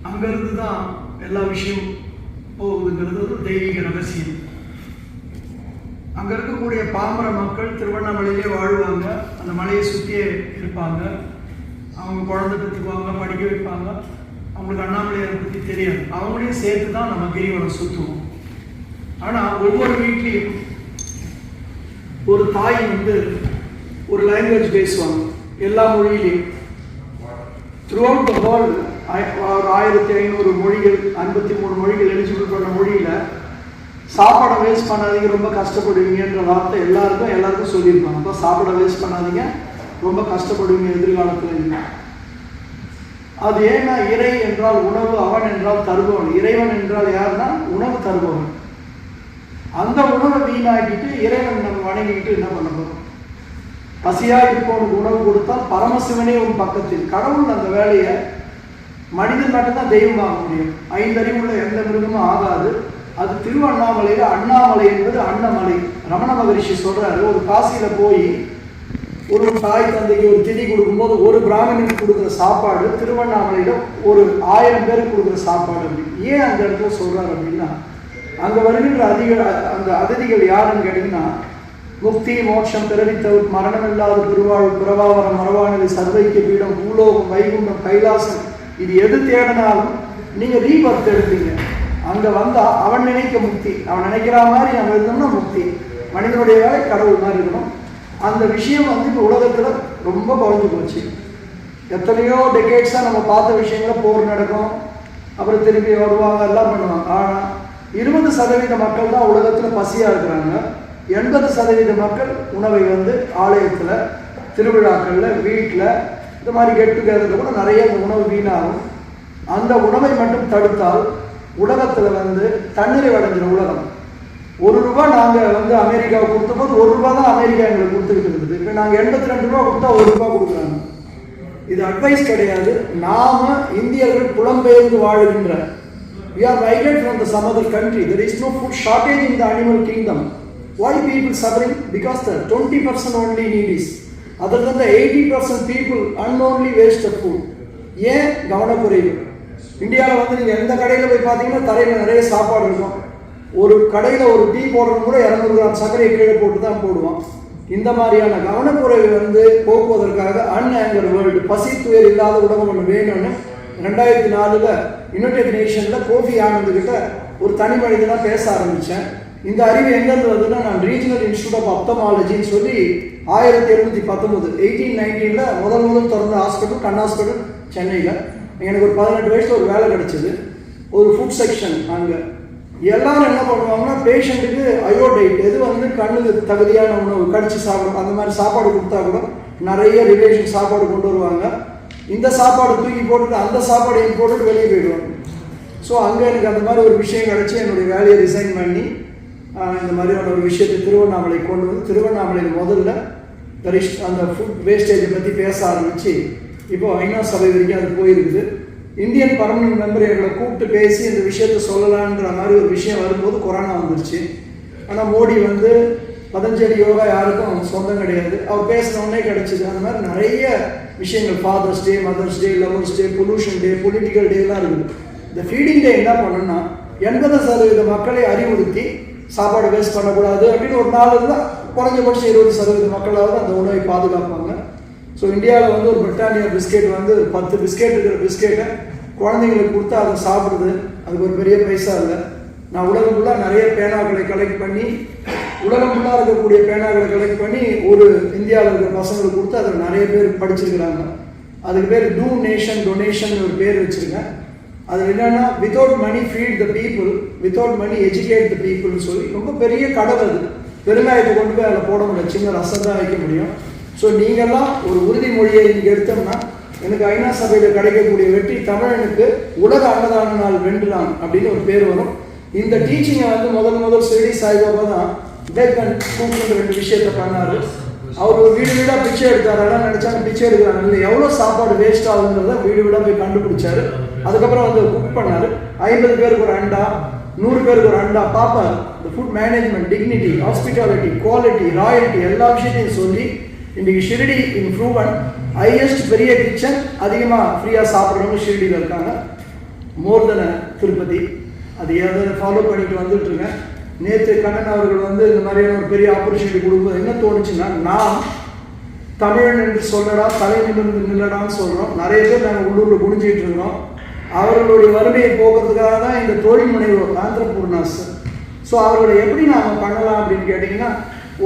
Speaker 4: அங்கேருந்து தான் எல்லா விஷயமும் போகுதுங்கிறது ஒரு தெய்வீக ரகசியம். அங்கே இருக்கக்கூடிய பாமர மக்கள் திருவண்ணாமலையிலே வாழ்வாங்க. அந்த மலையை சுற்றியே இருப்பாங்க. அவங்க குழந்தை பெற்றுக்குவாங்க, படிக்க வைப்பாங்க. அவங்களுக்கு அண்ணாமலையை பற்றி தெரியாது. அவங்களையும் சேர்த்து தான் நம்ம கிரிவலம் சுற்றுவோம். ஆனால் ஒவ்வொரு வீட்லேயும் ஒரு தாய் வந்து ஒரு லாங்குவேஜ் பேசுவாங்க, எல்லா மொழியிலையும். த்ரூ அவுட் த வேர்ல்டு 1500 மொழிகள், 53 மொழிகள் எலிஜிபிள் பண்ண மொழியில் சாப்பாடை வேஸ்ட் பண்ணாதீங்க, ரொம்ப கஷ்டப்படுவீங்கன்ற வார்த்தை எல்லாருக்கும் சொல்லியிருப்பாங்க. அப்போ சாப்பாடை வேஸ்ட் பண்ணாதீங்க, ரொம்ப கஷ்டப்படுவீங்க எதிர்காலத்தில். அது ஏன்னா இறை என்றால் உணவு, அவன் என்றால் தருபவன். இறைவன் என்றால் யாருன்னா உணவு தருபவன். அந்த உணவை வீணாக்கிட்டு இறைவன் நம்ம வணங்கிக்கிட்டு என்ன பண்ண போகிறோம்? பசியாக இருப்பவனுக்கு உணவு கொடுத்தால் பரமசிவனே உன் பக்கத்தில். கடவுள் அந்த வேலையை மனிதன் மட்டும்தான் தெய்வமாக முடியும். 5 அறிவுள்ள எந்த மிருகமும் ஆகாது. அது திருவண்ணாமலையில் அண்ணாமலை என்பது அன்னமலை. ரமண மகரிஷி சொல்றாரு, ஒரு காசியில் போய் ஒரு தாய் தந்தைக்கு ஒரு திதி கொடுக்கும்போது ஒரு பிராமணனுக்கு கொடுக்குற சாப்பாடு திருவண்ணாமலையில் ஒரு 1000 பேருக்கு கொடுக்குற சாப்பாடு அப்படின்னு. ஏன் அந்த இடத்துல சொல்றாரு அப்படின்னா, அங்கே வருகின்ற அந்த அதிதிகள் யாருன்னு கேட்டீங்கன்னா, முக்தி மோட்சம் பிறவித்தவர் மரணம் இல்லாத திருவாழ் பிறவாவரம் மரவாநிலை சர்வைக்கிய பீடம் பூலோகம் வைகுண்டம் கைலாசம் இது எது தேடினாலும் நீங்கள் ரீபர்த் எடுப்பீங்க. அங்கே வந்தால் அவன் நினைக்க முக்தி, அவன் நினைக்கிற மாதிரி நம்ம இருந்தோம்னா முக்தி. மனிதனுடைய வேலை கடவுள் மாதிரி இருக்கணும். அந்த விஷயம் வந்து இப்போ உலகத்தில் ரொம்ப குறைஞ்சு போச்சு. எத்தனையோ டெக்கேட்ஸாக நம்ம பார்த்த விஷயங்கள போர் நடக்கும், அப்புறம் திருப்பி வருவாங்க, எல்லாம் பண்ணுவாங்க. ஆனால் 20% மக்கள் தான் உலகத்தில் பசியாக இருக்கிறாங்க. 80% மக்கள் உணவை வந்து ஆலயத்தில், திருவிழாக்களில், வீட்டில், இந்த மாதிரி கெட் டுகெதரில் கூட நிறைய உணவு வீணாகும். அந்த உணவை மட்டும் தடுத்தால் உலகத்தில் வந்து தண்ணீரை அடைஞ்சிற உலகம். ₹1 நாங்கள் வந்து அமெரிக்காவுக்கு கொடுத்தபோது ₹1 தான் அமெரிக்கா எங்களுக்கு கொடுத்துக்கிட்டு இருக்குது. இப்போ நாங்கள் 82 ரூபா கொடுத்தா ₹1 கொடுக்குறாங்க. இது அட்வைஸ் கிடையாது. நாம இந்தியர்கள் புலம்பெயர்ந்து வாழ்கின்ற, we are migrated from the some other country. There is no food shortage in the animal kingdom. Why people suffering? Because the 20% only need is. Other than the 80% people unknowingly waste the food. ஏன் கவனக்குறைவு? இந்தியாவில் வந்து நீங்கள் எந்த கடையில் போய் பார்த்தீங்கன்னா தரையில் நிறைய சாப்பாடு இருக்கும். ஒரு கடையில் ஒரு டீ போடுறது கூட 200 கிராம் சர்க்கரையை கீழே போட்டு தான் போடுவோம். இந்த மாதிரியான கவனக்குறைவு வந்து போக்குவதற்காக அன்ஆங்கர் வேர்ல்டு, பசி துயர் இல்லாத உலகம் ஒன்று வேணும்னு 2004 யுனைடெட் நேஷனில் கோஃபி ஆனந்த் கிட்ட ஒரு தனி மனிதனாக பேச ஆரம்பித்தேன். இந்த அறிவு எங்கேருந்து வருதுன்னா, நான் ரீஜனல் இன்ஸ்டியூட் ஆஃப் அப்தமாலஜின்னு சொல்லி 1719 1819 முதல் திறந்த ஹாஸ்பிட்டல், கண் ஹாஸ்பிட்டல் சென்னையில். எனக்கு ஒரு 18 வயசில் ஒரு வேலை கிடைச்சிது. ஒரு ஃபுட் செக்ஷன். அங்கே எல்லாரும் என்ன பண்ணுவாங்கன்னா, பேஷண்ட்டுக்கு அயோடைட் எது வந்து கண்ணுக்கு தகுதியான உணவு கடிச்சு சாப்பிடும் அந்த மாதிரி சாப்பாடு கொடுத்தா கூட நிறைய ரிலேஷன் சாப்பாடு கொண்டு வருவாங்க. இந்த சாப்பாடு தூக்கி போட்டுட்டு அந்த சாப்பாடையும் போட்டுட்டு வெளியே போயிடுவாங்க. ஸோ அங்கே எனக்கு அந்த மாதிரி ஒரு விஷயம் கிடச்சி என்னுடைய வேலையை ரிசைன் பண்ணி இந்த மாதிரியான ஒரு விஷயத்தை திருவண்ணாமலை கொண்டு வந்து, திருவண்ணாமலையில் முதல்ல அந்த ஃபுட் வேஸ்டேஜை பற்றி பேச ஆரம்பித்து இப்போ ஐநா சபை வரைக்கும் அது போயிருக்குது. இந்தியன் பர்மனன்ட் மெம்பர் எங்களை கூப்பிட்டு பேசி இந்த விஷயத்தை சொல்லலான்ற மாதிரி ஒரு விஷயம் வரும்போது கொரோனா வந்துருச்சு. ஆனால் மோடி வந்து பதஞ்சலி யோகா யாருக்கும் சொந்தம் கிடையாது, அவர் பேசுனவுடனே கிடைச்சிது. அந்த மாதிரி நிறைய விஷயங்கள், ஃபாதர்ஸ் டே, மதர்ஸ் டே, லவர்ஸ் டே, பொல்யூஷன் டே, பொலிட்டிக்கல் டேலாம் இருக்குது. இந்த ஃபீடிங் டே என்ன பண்ணணும்னா, 80% மக்களை அறிவுறுத்தி சாப்பாடு வேஸ்ட் பண்ணக்கூடாது அப்படின்னு ஒரு நாள் இருந்தால் குறைஞ்சபட்சம் 20% மக்களாவது அந்த உணவை பாதுகாப்பாங்க. ஸோ இந்தியாவில் வந்து ஒரு பிரிட்டானியா பிஸ்கெட் வந்து 10 பிஸ்கெட் இருக்கிற பிஸ்கெட்டை குழந்தைங்களுக்கு கொடுத்து அதை சாப்பிடுது. அதுக்கு ஒரு பெரிய பைசா இல்லை. நான் உலகம் ஃபுல்லாக நிறைய பேனாக்களை கலெக்ட் பண்ணி, உலகம் ஃபுல்லாக இருக்கக்கூடிய பேனாக்களை கலெக்ட் பண்ணி ஒரு இந்தியாவில் இருக்கிற பசங்களுக்கு கொடுத்து அதில் நிறைய பேர் படிச்சிருக்கிறாங்க. அதுக்கு பேர் டூ நேஷன் டொனேஷன் ஒரு பேர் வச்சுருக்கேன். அது என்னென்னா, without money feed the people, without money educate the பீப்புள்னு சொல்லி ரொம்ப பெரிய கடல். அது பெருங்காயத்தை கொண்டு போய் அதில் போட முடியும், சின்ன ரசம் தான் வைக்க முடியும். ஸோ நீங்கள்லாம் ஒரு உறுதிமொழியை இங்கே எடுத்தோம்னா, எனக்கு ஐநா சபையில் கிடைக்கக்கூடிய வெற்றி தமிழனுக்கு உலக அன்னதான நாள் வென்றுலாம் அப்படின்னு ஒரு பேர் வரும். இந்த டீச்சிங்கை வந்து முதல் ஷிரடி சாய்பாபா தான் பேக் அண்ட் கூப்பிட்டு 2 விஷயத்தை பண்ணார். அவர் ஒரு வீடு வீடாக பிச்சை எடுத்தார். எல்லாம் நினச்சாங்க பிச்சை எடுக்கிறாங்க, இல்லை எவ்வளோ சாப்பாடு வேஸ்ட் ஆகுங்கிறத வீடு வீடாக போய் கண்டுபிடிச்சாரு. அதுக்கப்புறம் வந்து குக் பண்ணார். 50 பேருக்கு ஒரு அண்டா, 100 பேருக்கு ஒரு அண்டா பார்ப்பார். இந்த food management, dignity, hospitality, quality, royalty எல்லா விஷயத்தையும் சொல்லி இன்றைக்கி ஷிரடி இம்ப்ரூவன் ஹையஸ்ட் பெரிய கிச்சன், அதிகமாக ஃப்ரீயாக சாப்பிட்றவங்க ஷிரடியில் இருக்காங்க, மோர் தென் திருப்பதி. அது எதை ஃபாலோ பண்ணிட்டு வந்துட்டுருக்கேன். நேற்று கண்ணன் அவர்கள் வந்து இந்த மாதிரியான ஒரு பெரிய ஆப்பர்ச்சுனிட்டி கொடுக்கும்போது என்ன தோணுச்சுன்னா, நான் தமிழன் என்று சொல்லடா, தலை நிமிர்ந்து நில்லடான்னு சொல்கிறோம். நிறைய பேர் நாங்கள் உள்ளூரில் குடிஞ்சிட்டு இருக்கிறோம். அவர்களுடைய வறுமையை போக்குறதுக்காக தான் இந்த தொழில் முனைவோர் ஆந்திரபூர்ணாஸ். ஸோ அவர்களை எப்படி நாம் பண்ணலாம் அப்படின்னு கேட்டிங்கன்னா,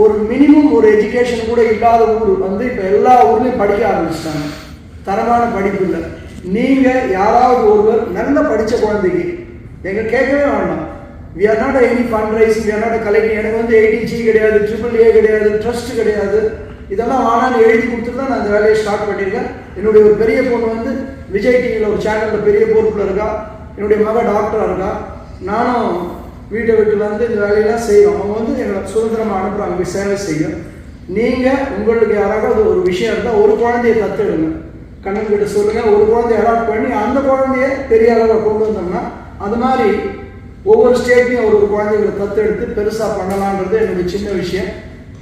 Speaker 4: ஒரு மினிமம் ஒரு எஜுகேஷன் கூட இல்லாத ஊர் வந்து இப்போ எல்லா ஊர்லேயும் படிக்க ஆரம்பிச்சிட்டாங்க. தரமான படிப்பு இல்லை. நீங்கள் யாராவது ஒருவர் நல்ல படித்த குழந்தைக்கு எங்கள் கேட்கவே வேண்டாம். We are not any fund raising, we are not collecting. எனக்கு வந்து 80G கிடையாது, AAA கிடையாது, ட்ரஸ்ட் கிடையாது. இதெல்லாம் ஆனால் எழுதி கொடுத்துட்டு தான் நான் அந்த வேலையை ஸ்டார்ட் பண்ணியிருக்கேன். என்னுடைய ஒரு பெரிய பொண்ணு வந்து விஜய் டிவியில் ஒரு சேனலில் பெரிய பொறுப்பில் இருக்கா. என்னுடைய மக டாக்டராக இருக்கா. நானும் வீட்டை விட்டு வந்து இந்த வேலையெல்லாம் செய்யும். அவங்க வந்து எங்களை சுதந்திரமாக அனுப்புகிறாங்க போய் சேவை செய்ய. நீங்கள் உங்களுக்கு யாராவது ஒரு விஷயம் இருந்தால் ஒரு குழந்தைய தத்தெடுங்க, கண்ணன்கிட்ட சொல்லுங்கள். ஒரு குழந்தைய அடாப்ட் பண்ணி அந்த குழந்தைய பெரிய அளவில் கொண்டு வந்தோம்னா, அது மாதிரி ஒவ்வொரு ஸ்டேட்லையும் ஒரு குழந்தைகளை தத்தெடுத்து பெருசாக பண்ணலான்றது என்னுடைய சின்ன விஷயம்.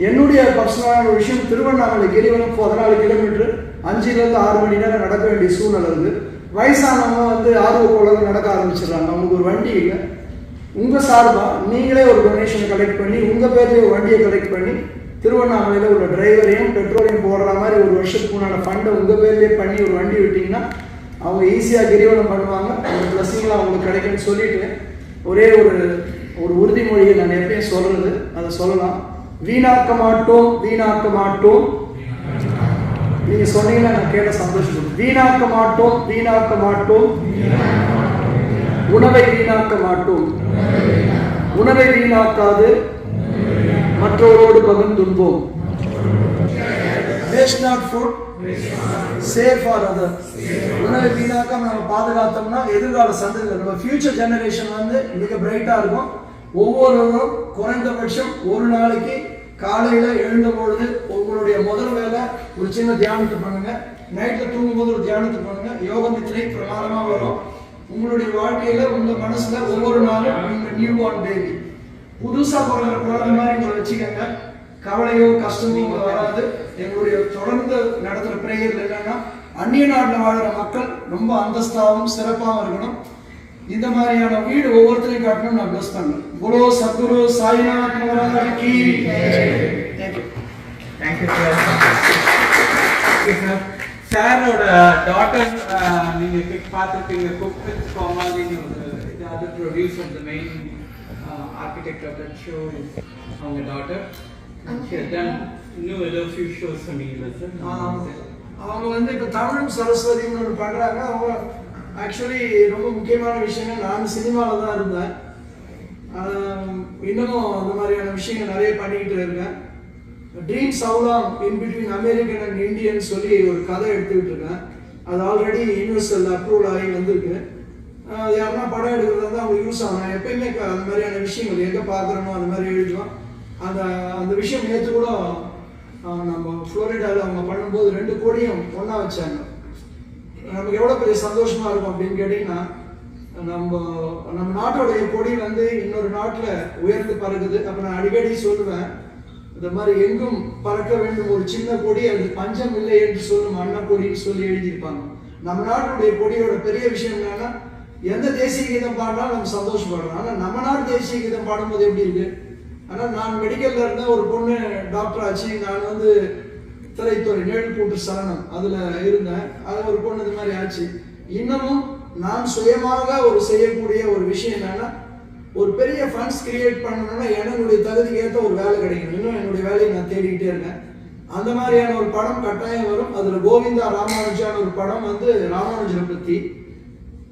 Speaker 4: என்னுடைய பர்சனலான ஒரு விஷயம், திருவண்ணாமலை கிரிவலம் 14 கிலோமீட்டர் 5லேருந்து 6 மணி நேரம் நடக்க வேண்டிய சூழ்நிலை இருக்குது. வயசானவங்க வந்து ஆர்வக்கோளாறு நடக்க ஆரம்பிச்சிடுறாங்க. அவங்களுக்கு ஒரு வண்டி இல்லை. உங்கள் சார்பாக நீங்களே ஒரு டொனேஷனை கலெக்ட் பண்ணி உங்கள் பேர்லேயே ஒரு வண்டியை கலெக்ட் பண்ணி திருவண்ணாமலையில் ஒரு டிரைவரையும் பெட்ரோலையும் போடுற மாதிரி ஒரு வருஷத்துக்கு முன்னாடி ஃபண்டை உங்கள் பேர்லேயே பண்ணி ஒரு வண்டி விட்டிங்கன்னா அவங்க ஈஸியாக கிரிவலம் பண்ணுவாங்க. அந்த பிளஸிங்லாம் அவங்களுக்கு கிடைக்குன்னு சொல்லிட்டு ஒரே ஒரு உறுதிமொழியை நான் எப்பயும் சொல்கிறது, அதை சொல்லலாம். வீணாக்க மாட்டோம், வீணாக்க மாட்டோம். நீங்கள் சொன்னீங்கன்னா நான் கேட்ட சந்தோஷப்படும். வீணாக்க மாட்டோம், வீணாக்க மாட்டோம். உணவை வீணாக்க மாட்டோம். உணவை வீணாக்காது மற்றவரோடு பகிர்ந்துண்போம். Waste not food, save for other. உணவை வீணாக்காம நம்ம பாதுகாத்தோம்னா எதிர்கால சந்ததிகள், நம்ம ஃபியூச்சர் ஜெனரேஷன் வந்து மிக பிரைட்டாக இருக்கும். ஒவ்வொருவரும் குறைந்தபட்சம் ஒரு நாளைக்கு காலையில் எழுந்த பொழுது உங்களுடைய முதல் வேலை ஒரு சின்ன தியானத்தை பண்ணுங்க. நைட்டில் தூங்கும்போது ஒரு தியானத்தை பண்ணுங்க. யோக நித்திரை பிரமாதமாக வரும். உங்களுடைய வாழ்க்கையில உங்க மனசுல ஒவ்வொரு நாளும் நீங்க நியூ பார்ன் பேபி, புதுசா பிறந்த குழந்தை மாதிரி உங்களை வச்சுக்கோங்க. கவலையோ கஷ்டமோ வராது. எங்களுடைய தொடர்ந்து நடத்துற பிரேயர்ல என்னன்னா, அந்நிய நாட்டில் வாழ்ற மக்கள் ரொம்ப அந்தஸ்தாவும் சிறப்பாகவும் இருக்கணும். இந்த மாதிரியான வீடு ஒவ்வொருத்தரையும் காட்டணும் நான் பிளஸ் பண்ணேன். குரு சத்குரு சாய்நாத் மகாராஜ் கி.
Speaker 1: Thank you sir. சாரோட டாட்டர் நீங்க பார்த்துருப்பீங்க, குக் வித் கோமாலின்னு ஒரு other producer, the main architect of that show is அவங்க daughter. She has done a few shows for me.
Speaker 4: அவங்க வந்து இப்போ தமிழும் சரஸ்வதினு ஒன்று பண்ணுறாங்க. அவங்க ஆக்சுவலி ரொம்ப முக்கியமான விஷயங்கள், நான் சினிமாவில் தான் இருந்தேன். இன்னமும் அந்த மாதிரியான விஷயங்கள் நிறைய பண்ணிக்கிட்டு இருக்கேன். Dreams along in between American and Indian சொல்லி ஒரு கதை எடுத்துக்கிட்டு இருக்கேன். அது ஆல்ரெடி யூனிவர்சல் அப்ரூவல் ஆகி வந்திருக்கு. அது யாருன்னா படம் எடுக்கிறது வந்து அவங்க யூஸ் ஆகணும். எப்பயுமே அந்த மாதிரியான விஷயங்கள் எங்கே பார்க்குறோமோ அந்த மாதிரி எழுதுவோம். அந்த விஷயம் நேற்று கூட நம்ம ஃப்ளோரிடாவில் அவங்க பண்ணும்போது 2 கோடியும் ஒன்றா வச்சாங்க. நமக்கு எவ்வளோ பெரிய சந்தோஷமாக இருக்கும் அப்படின்னு கேட்டிங்கன்னா, நம்ம நாட்டோடைய கொடி வந்து இன்னொரு நாட்டில் உயர்ந்து பறக்குது. அப்போ நான் அடிக்கடி சொல்லுவேன், இந்த மாதிரி எங்கும் பறக்க வேண்டும் ஒரு சின்ன கொடி, அது பஞ்சம் இல்லை என்று சொல்லும் அன்னக்கொடின்னு சொல்லி எழுதியிருப்பாங்க. நம்ம நாட்டுடைய கொடியோட பெரிய விஷயம் என்னன்னா, எந்த தேசிய கீதம் பாடினாலும் நம்ம சந்தோஷப்படுறோம். ஆனால் நம்ம நாட்டு தேசிய கீதம் பாடும்போது எப்படி இருக்கு? ஆனால் நான் மெடிக்கலில் இருந்தேன், ஒரு பொண்ணு டாக்டர் ஆச்சு. நான் வந்து திரைத்துறை நிழல் கூட்டு சரணம் அதில் இருந்தேன். அது ஒரு பொண்ணு இது மாதிரி ஆச்சு. இன்னமும் நான் சுயமாக ஒரு செய்யக்கூடிய ஒரு விஷயம் என்னன்னா, ஒரு பெரிய ஃபண்ட்ஸ் கிரியேட் பண்ணணும்னா என்னுடைய தகுதிக்கு ஏற்ற ஒரு வேலை கிடைக்கணும். இன்னும் என்னுடைய வேலையை நான் தேடிக்கிட்டே இருக்கேன். அந்த மாதிரியான ஒரு படம் கட்டாயம் வரும். அதில் கோவிந்தா ராமானுஜான ஒரு படம் வந்து ராமானுஜரை பற்றி,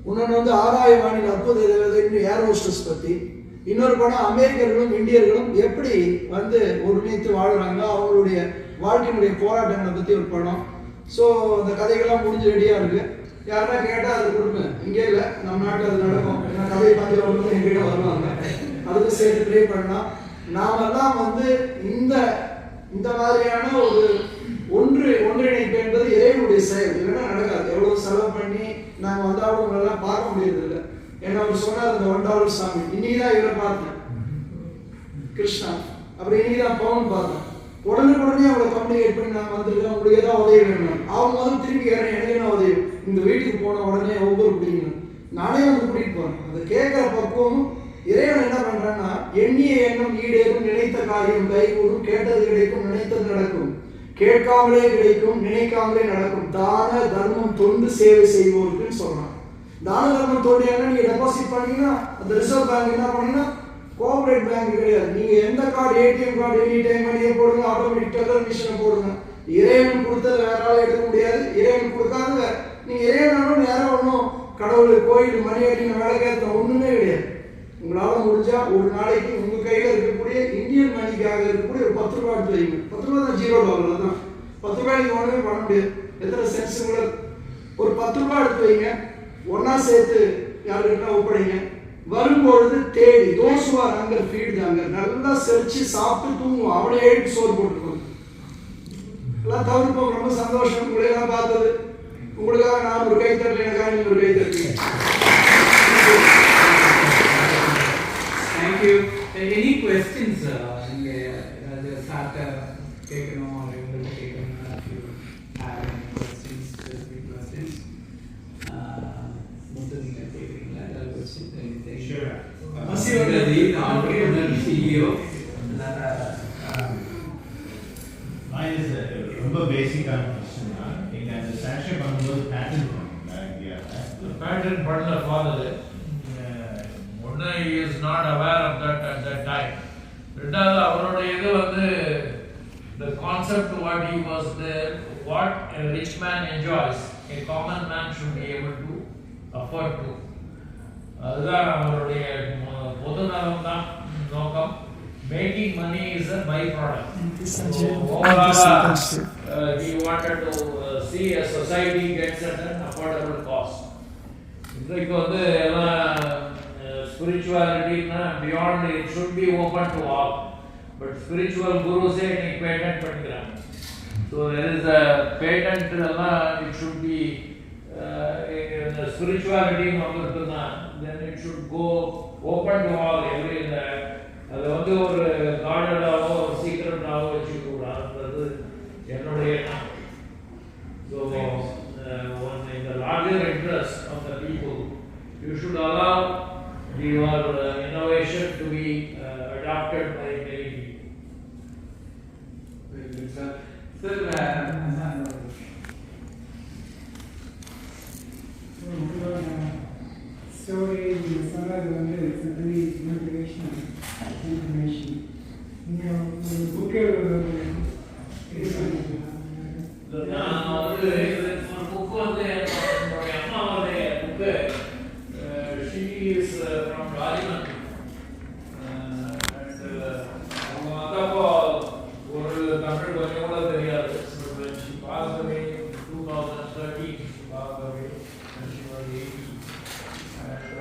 Speaker 4: இன்னொன்று வந்து ஆராயவாணியில் அற்புத ஏர் ஹோஸ்டஸ் பற்றி, இன்னொரு படம் அமெரிக்கர்களும் இந்தியர்களும் எப்படி வந்து ஒருங்கிணைத்து வாழ்கிறாங்க, அவங்களுடைய வாழ்க்கையினுடைய போராட்டங்களை பற்றி ஒரு படம். ஸோ அந்த கதைகள்லாம் முடிஞ்சு ரெடியாக இருக்குது. யாரா கேட்டால் அது கொடுங்க. இங்கே இல்லை, நம்ம நாட்டில் அது நடக்கும். ஏன்னா கதை பார்த்து எங்கிட்ட வருவாங்க. அதுக்கு சேர்த்து ப்ளே பண்ணலாம். நாமெல்லாம் வந்து இந்த மாதிரியான ஒரு ஒன்றிணைப்பு என்பது இறைவனுடைய செயல். இல்லைன்னா நடக்காது. எவ்வளோ செலவு பண்ணி நாங்கள் வந்தாலும் உங்களெல்லாம் பார்க்க முடியறது இல்லை. ஏன்னா அவர் சொன்னார், இந்த $1 சாமி. இன்னைக்கு தான் இவரை பார்த்தேன், கிருஷ்ணா. அப்புறம் இன்னைக்கு தான் பவன் பார்த்தேன். உடனே அவங்களை கம்யூனிகேட் பண்ணி நாங்கள் வந்துருக்கோம், உங்களுக்கு ஏதாவது உதவி வேணும். அவங்க வந்து திருப்பி கேட்குறேன், எனக்கு என்ன உதவி? இந்த வீட்டுக்கு போன உடனே ஒவ்வொரு பிடிக்கணும், நானே வந்து கூட்டிகிட்டு போகிறேன். அதை கேட்குற பக்குவமும் இறைவன் என்ன பண்ணுறான்னா, எண்ணிய எண்ணம் ஈடேறும், நினைத்த காரியம் கைகூடும், கேட்டது கிடைக்கும், நினைத்தது நடக்கும், கேட்காமலே கிடைக்கும், நினைக்காமலே நடக்கும், தான தர்மம் தொண்டு சேவை செய்வோருக்குன்னு சொல்கிறான். தான தர்மம் தொண்டு என்ன, நீங்கள் டெபாசிட் பண்ணீங்கன்னா அந்த ரிசர்வ் பேங்க் என்ன பண்ணீங்கன்னா கோஆபரேட் பேங்க் கிடையாது. நீங்க எந்த card, ATM card, any time மணியை போடுங்க, ஆட்டோமேட்டிக் டெல்லர் மிஷினை போடுங்க. இறைவன் கொடுத்தது வேற ஆள் எடுக்க முடியாது. இறைவன் கொடுக்காத நீங்க இறைவனும் யாரும் ஒன்றும் கடவுள் கோயில் மணி அடின வேலைக்கேற்ற ஒண்ணுமே கிடையாது. உங்களால முடிஞ்சா ஒரு நாளைக்கு உங்க கையில இருக்கக்கூடிய இந்தியன் மணிக்காக இருக்கக்கூடிய ஒரு $10 எடுத்து வைங்க. $10 தான் $0 தான். $10 ஒண்ணுமே பண்ண முடியாது. எத்தனை சென்ஸ் கூட ஒரு $10 எடுத்து வைங்க. ஒன்னா சேர்த்து யாருக்கிட்ட ஒப்படைங்க. வரும்பொழுது தேடி தோசுவார் அங்க ஃபீட் தாங்க, நல்லா செரிச்சு சாப்பிட்டு தூங்குவோம். அவனை எழுப்பி சோறு போட்டுருக்கோம். எல்லாம் தவிர்ப்போம். ரொம்ப சந்தோஷம் உங்களை எல்லாம் பார்த்தது. உங்களுக்காக நான் ஒரு கை தட்டல, எனக்காக நீங்க ஒரு கை தட்டுங்க.
Speaker 1: thank you. Any questions? The starter taken or able to take on if you have any questions, specific questions.
Speaker 3: Sure.
Speaker 1: The entrepreneur CEO.
Speaker 3: Mine is a ரொம்ப பேசிக்கான கொஸ்டின் தான். நீங்க அந்த சாங்ஷன் பண்ணும்போது பேட்டர்ன் பண்ணுங்க ஐடியா.
Speaker 2: Patent partner father, ஒன்னு is not aware of that at that time. ரெண்டாவது அவருடைய இது வந்து the concept what he was there, what a rich man enjoys, a common man should be able to afford to. அதுதான் அவருடைய பொது நலம் தான் நோக்கம். Making money is a byproduct. So overall, he wanted to see a society gets at an affordable cost. இன்றைக்கு வந்து எல்லாம் ஸ்பிரிச்சுவாலிட்டினா beyond it should be open to all, but spiritual குருஸே இன்னைக்கு பேட்டன்ட் பண்ணிக்கிறாங்க. So there is a patent எல்லாம் it should be இந்த ஸ்பிரிச்சுவாலிட்டின்னு வந்துருக்குன்னா then it should go open to all every. அது வந்து ஒரு கார்டனாவோ ஒரு சீக்ரெட்டாவோ வச்சுக்கூடாது என்னுடைய எண்ணம். So in the larger interest of the people, you should allow your innovation to be adopted by many people.
Speaker 1: Very good, sir. Sir,
Speaker 5: story you சொன்னது வந்து it's a very motivational information. நீங்க ஒரு புக்கே இது பண்ணிக்கலாம்.
Speaker 2: நான் வந்து ஒரு புக் வந்து என்னுடைய அம்மாவுடைய book. She is from Rajman. அவங்க வந்தப்போ ஒரு தமிழ் கொஞ்சம் கூட தெரியாது. She passed away in 2013. She passed away when she was 80.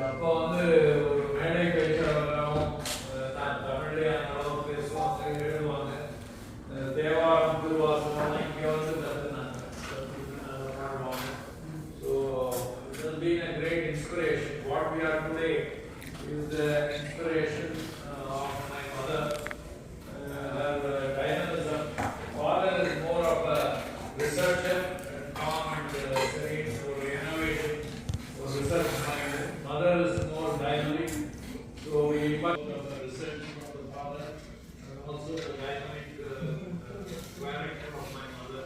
Speaker 2: அப்போ வந்து ஒரு மேடை பேச்சாளராகவும் நான் தமிழ்லேயே அந்த அளவுக்கு பேசுவாங்க, எழுதுவாங்க. தேவாரம் திருவாசகம் இங்கே வந்து கற்றுனாங்க. So it has been a great inspiration. What we are today is the inspiration of my mother. Her dynamism. Father is more of a researcher and calm and serene, so innovation, so research minded. Mother is more dynamic, so we much of the research from the father and also the dynamic character of my mother.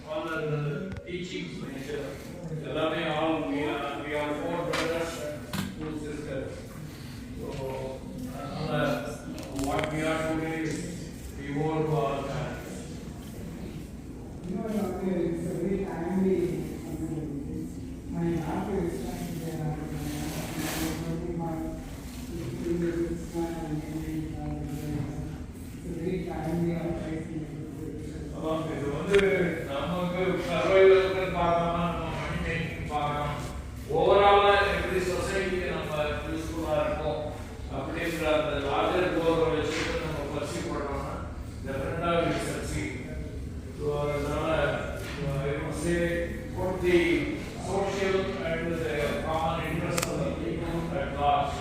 Speaker 2: All the teachings nature. All we are 4 brothers and 2 sisters. So what we are today is we owe to our parents.
Speaker 5: You know, it's a very timely. My after is working my it's a very timely advice.
Speaker 2: இது வந்து நமக்கு சர்வைவலுக்கு பார்க்காம நம்ம money making பார்க்கணும். ஓவராலா எப்படி சொசைட்டிக்கு நம்ம யூஸ்ஃபுல்லா இருக்கும் அப்படின்ற அந்த லார்ஜர் கோரை வச்சுட்டு நம்ம பர்சீவ் பண்ணோம்னா டெஃபினட்டா வி சக்சீட். ஸோ அதனால I would say put the social and the common interest of the people at large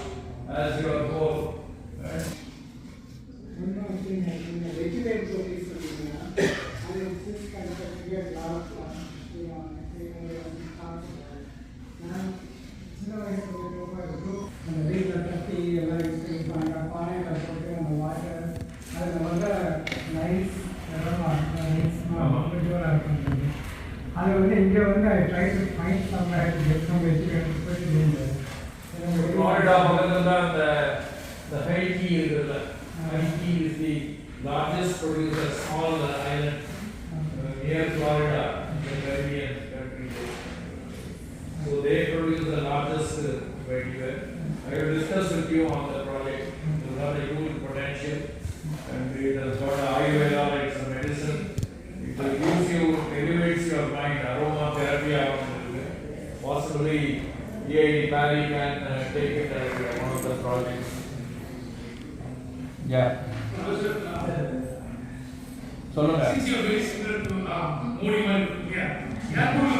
Speaker 2: as your goal. Right?
Speaker 5: One more thing, I think the vegetable police are just kind of figured out, சின்ன வயசுல அந்த வீட்டில் கட்டி எல்லாம் use பண்ணிப்பாங்க. பானையில் போட்டு அந்த வாட்டர் அதில் வந்து நைஸ் இருக்கும். அது வந்து இங்கே வந்து I try to find somewhere to get some vegetables போய்
Speaker 2: Florida பக்கத்துல தான் the Haiti இருக்குல்ல. Haiti is the largest producer, small island near Florida, the Caribbean country. So they produce the largest vegetable. I will discuss with you on the project. It has a huge potential and it has got Ayurveda, it's a medicine. It will gives you, elevates your mind, aromatherapy. Possibly EID Pari can take it as one of the projects. Yeah. சொல்லுங்க.
Speaker 6: Since you are very similar to Modi man, yeah. Airport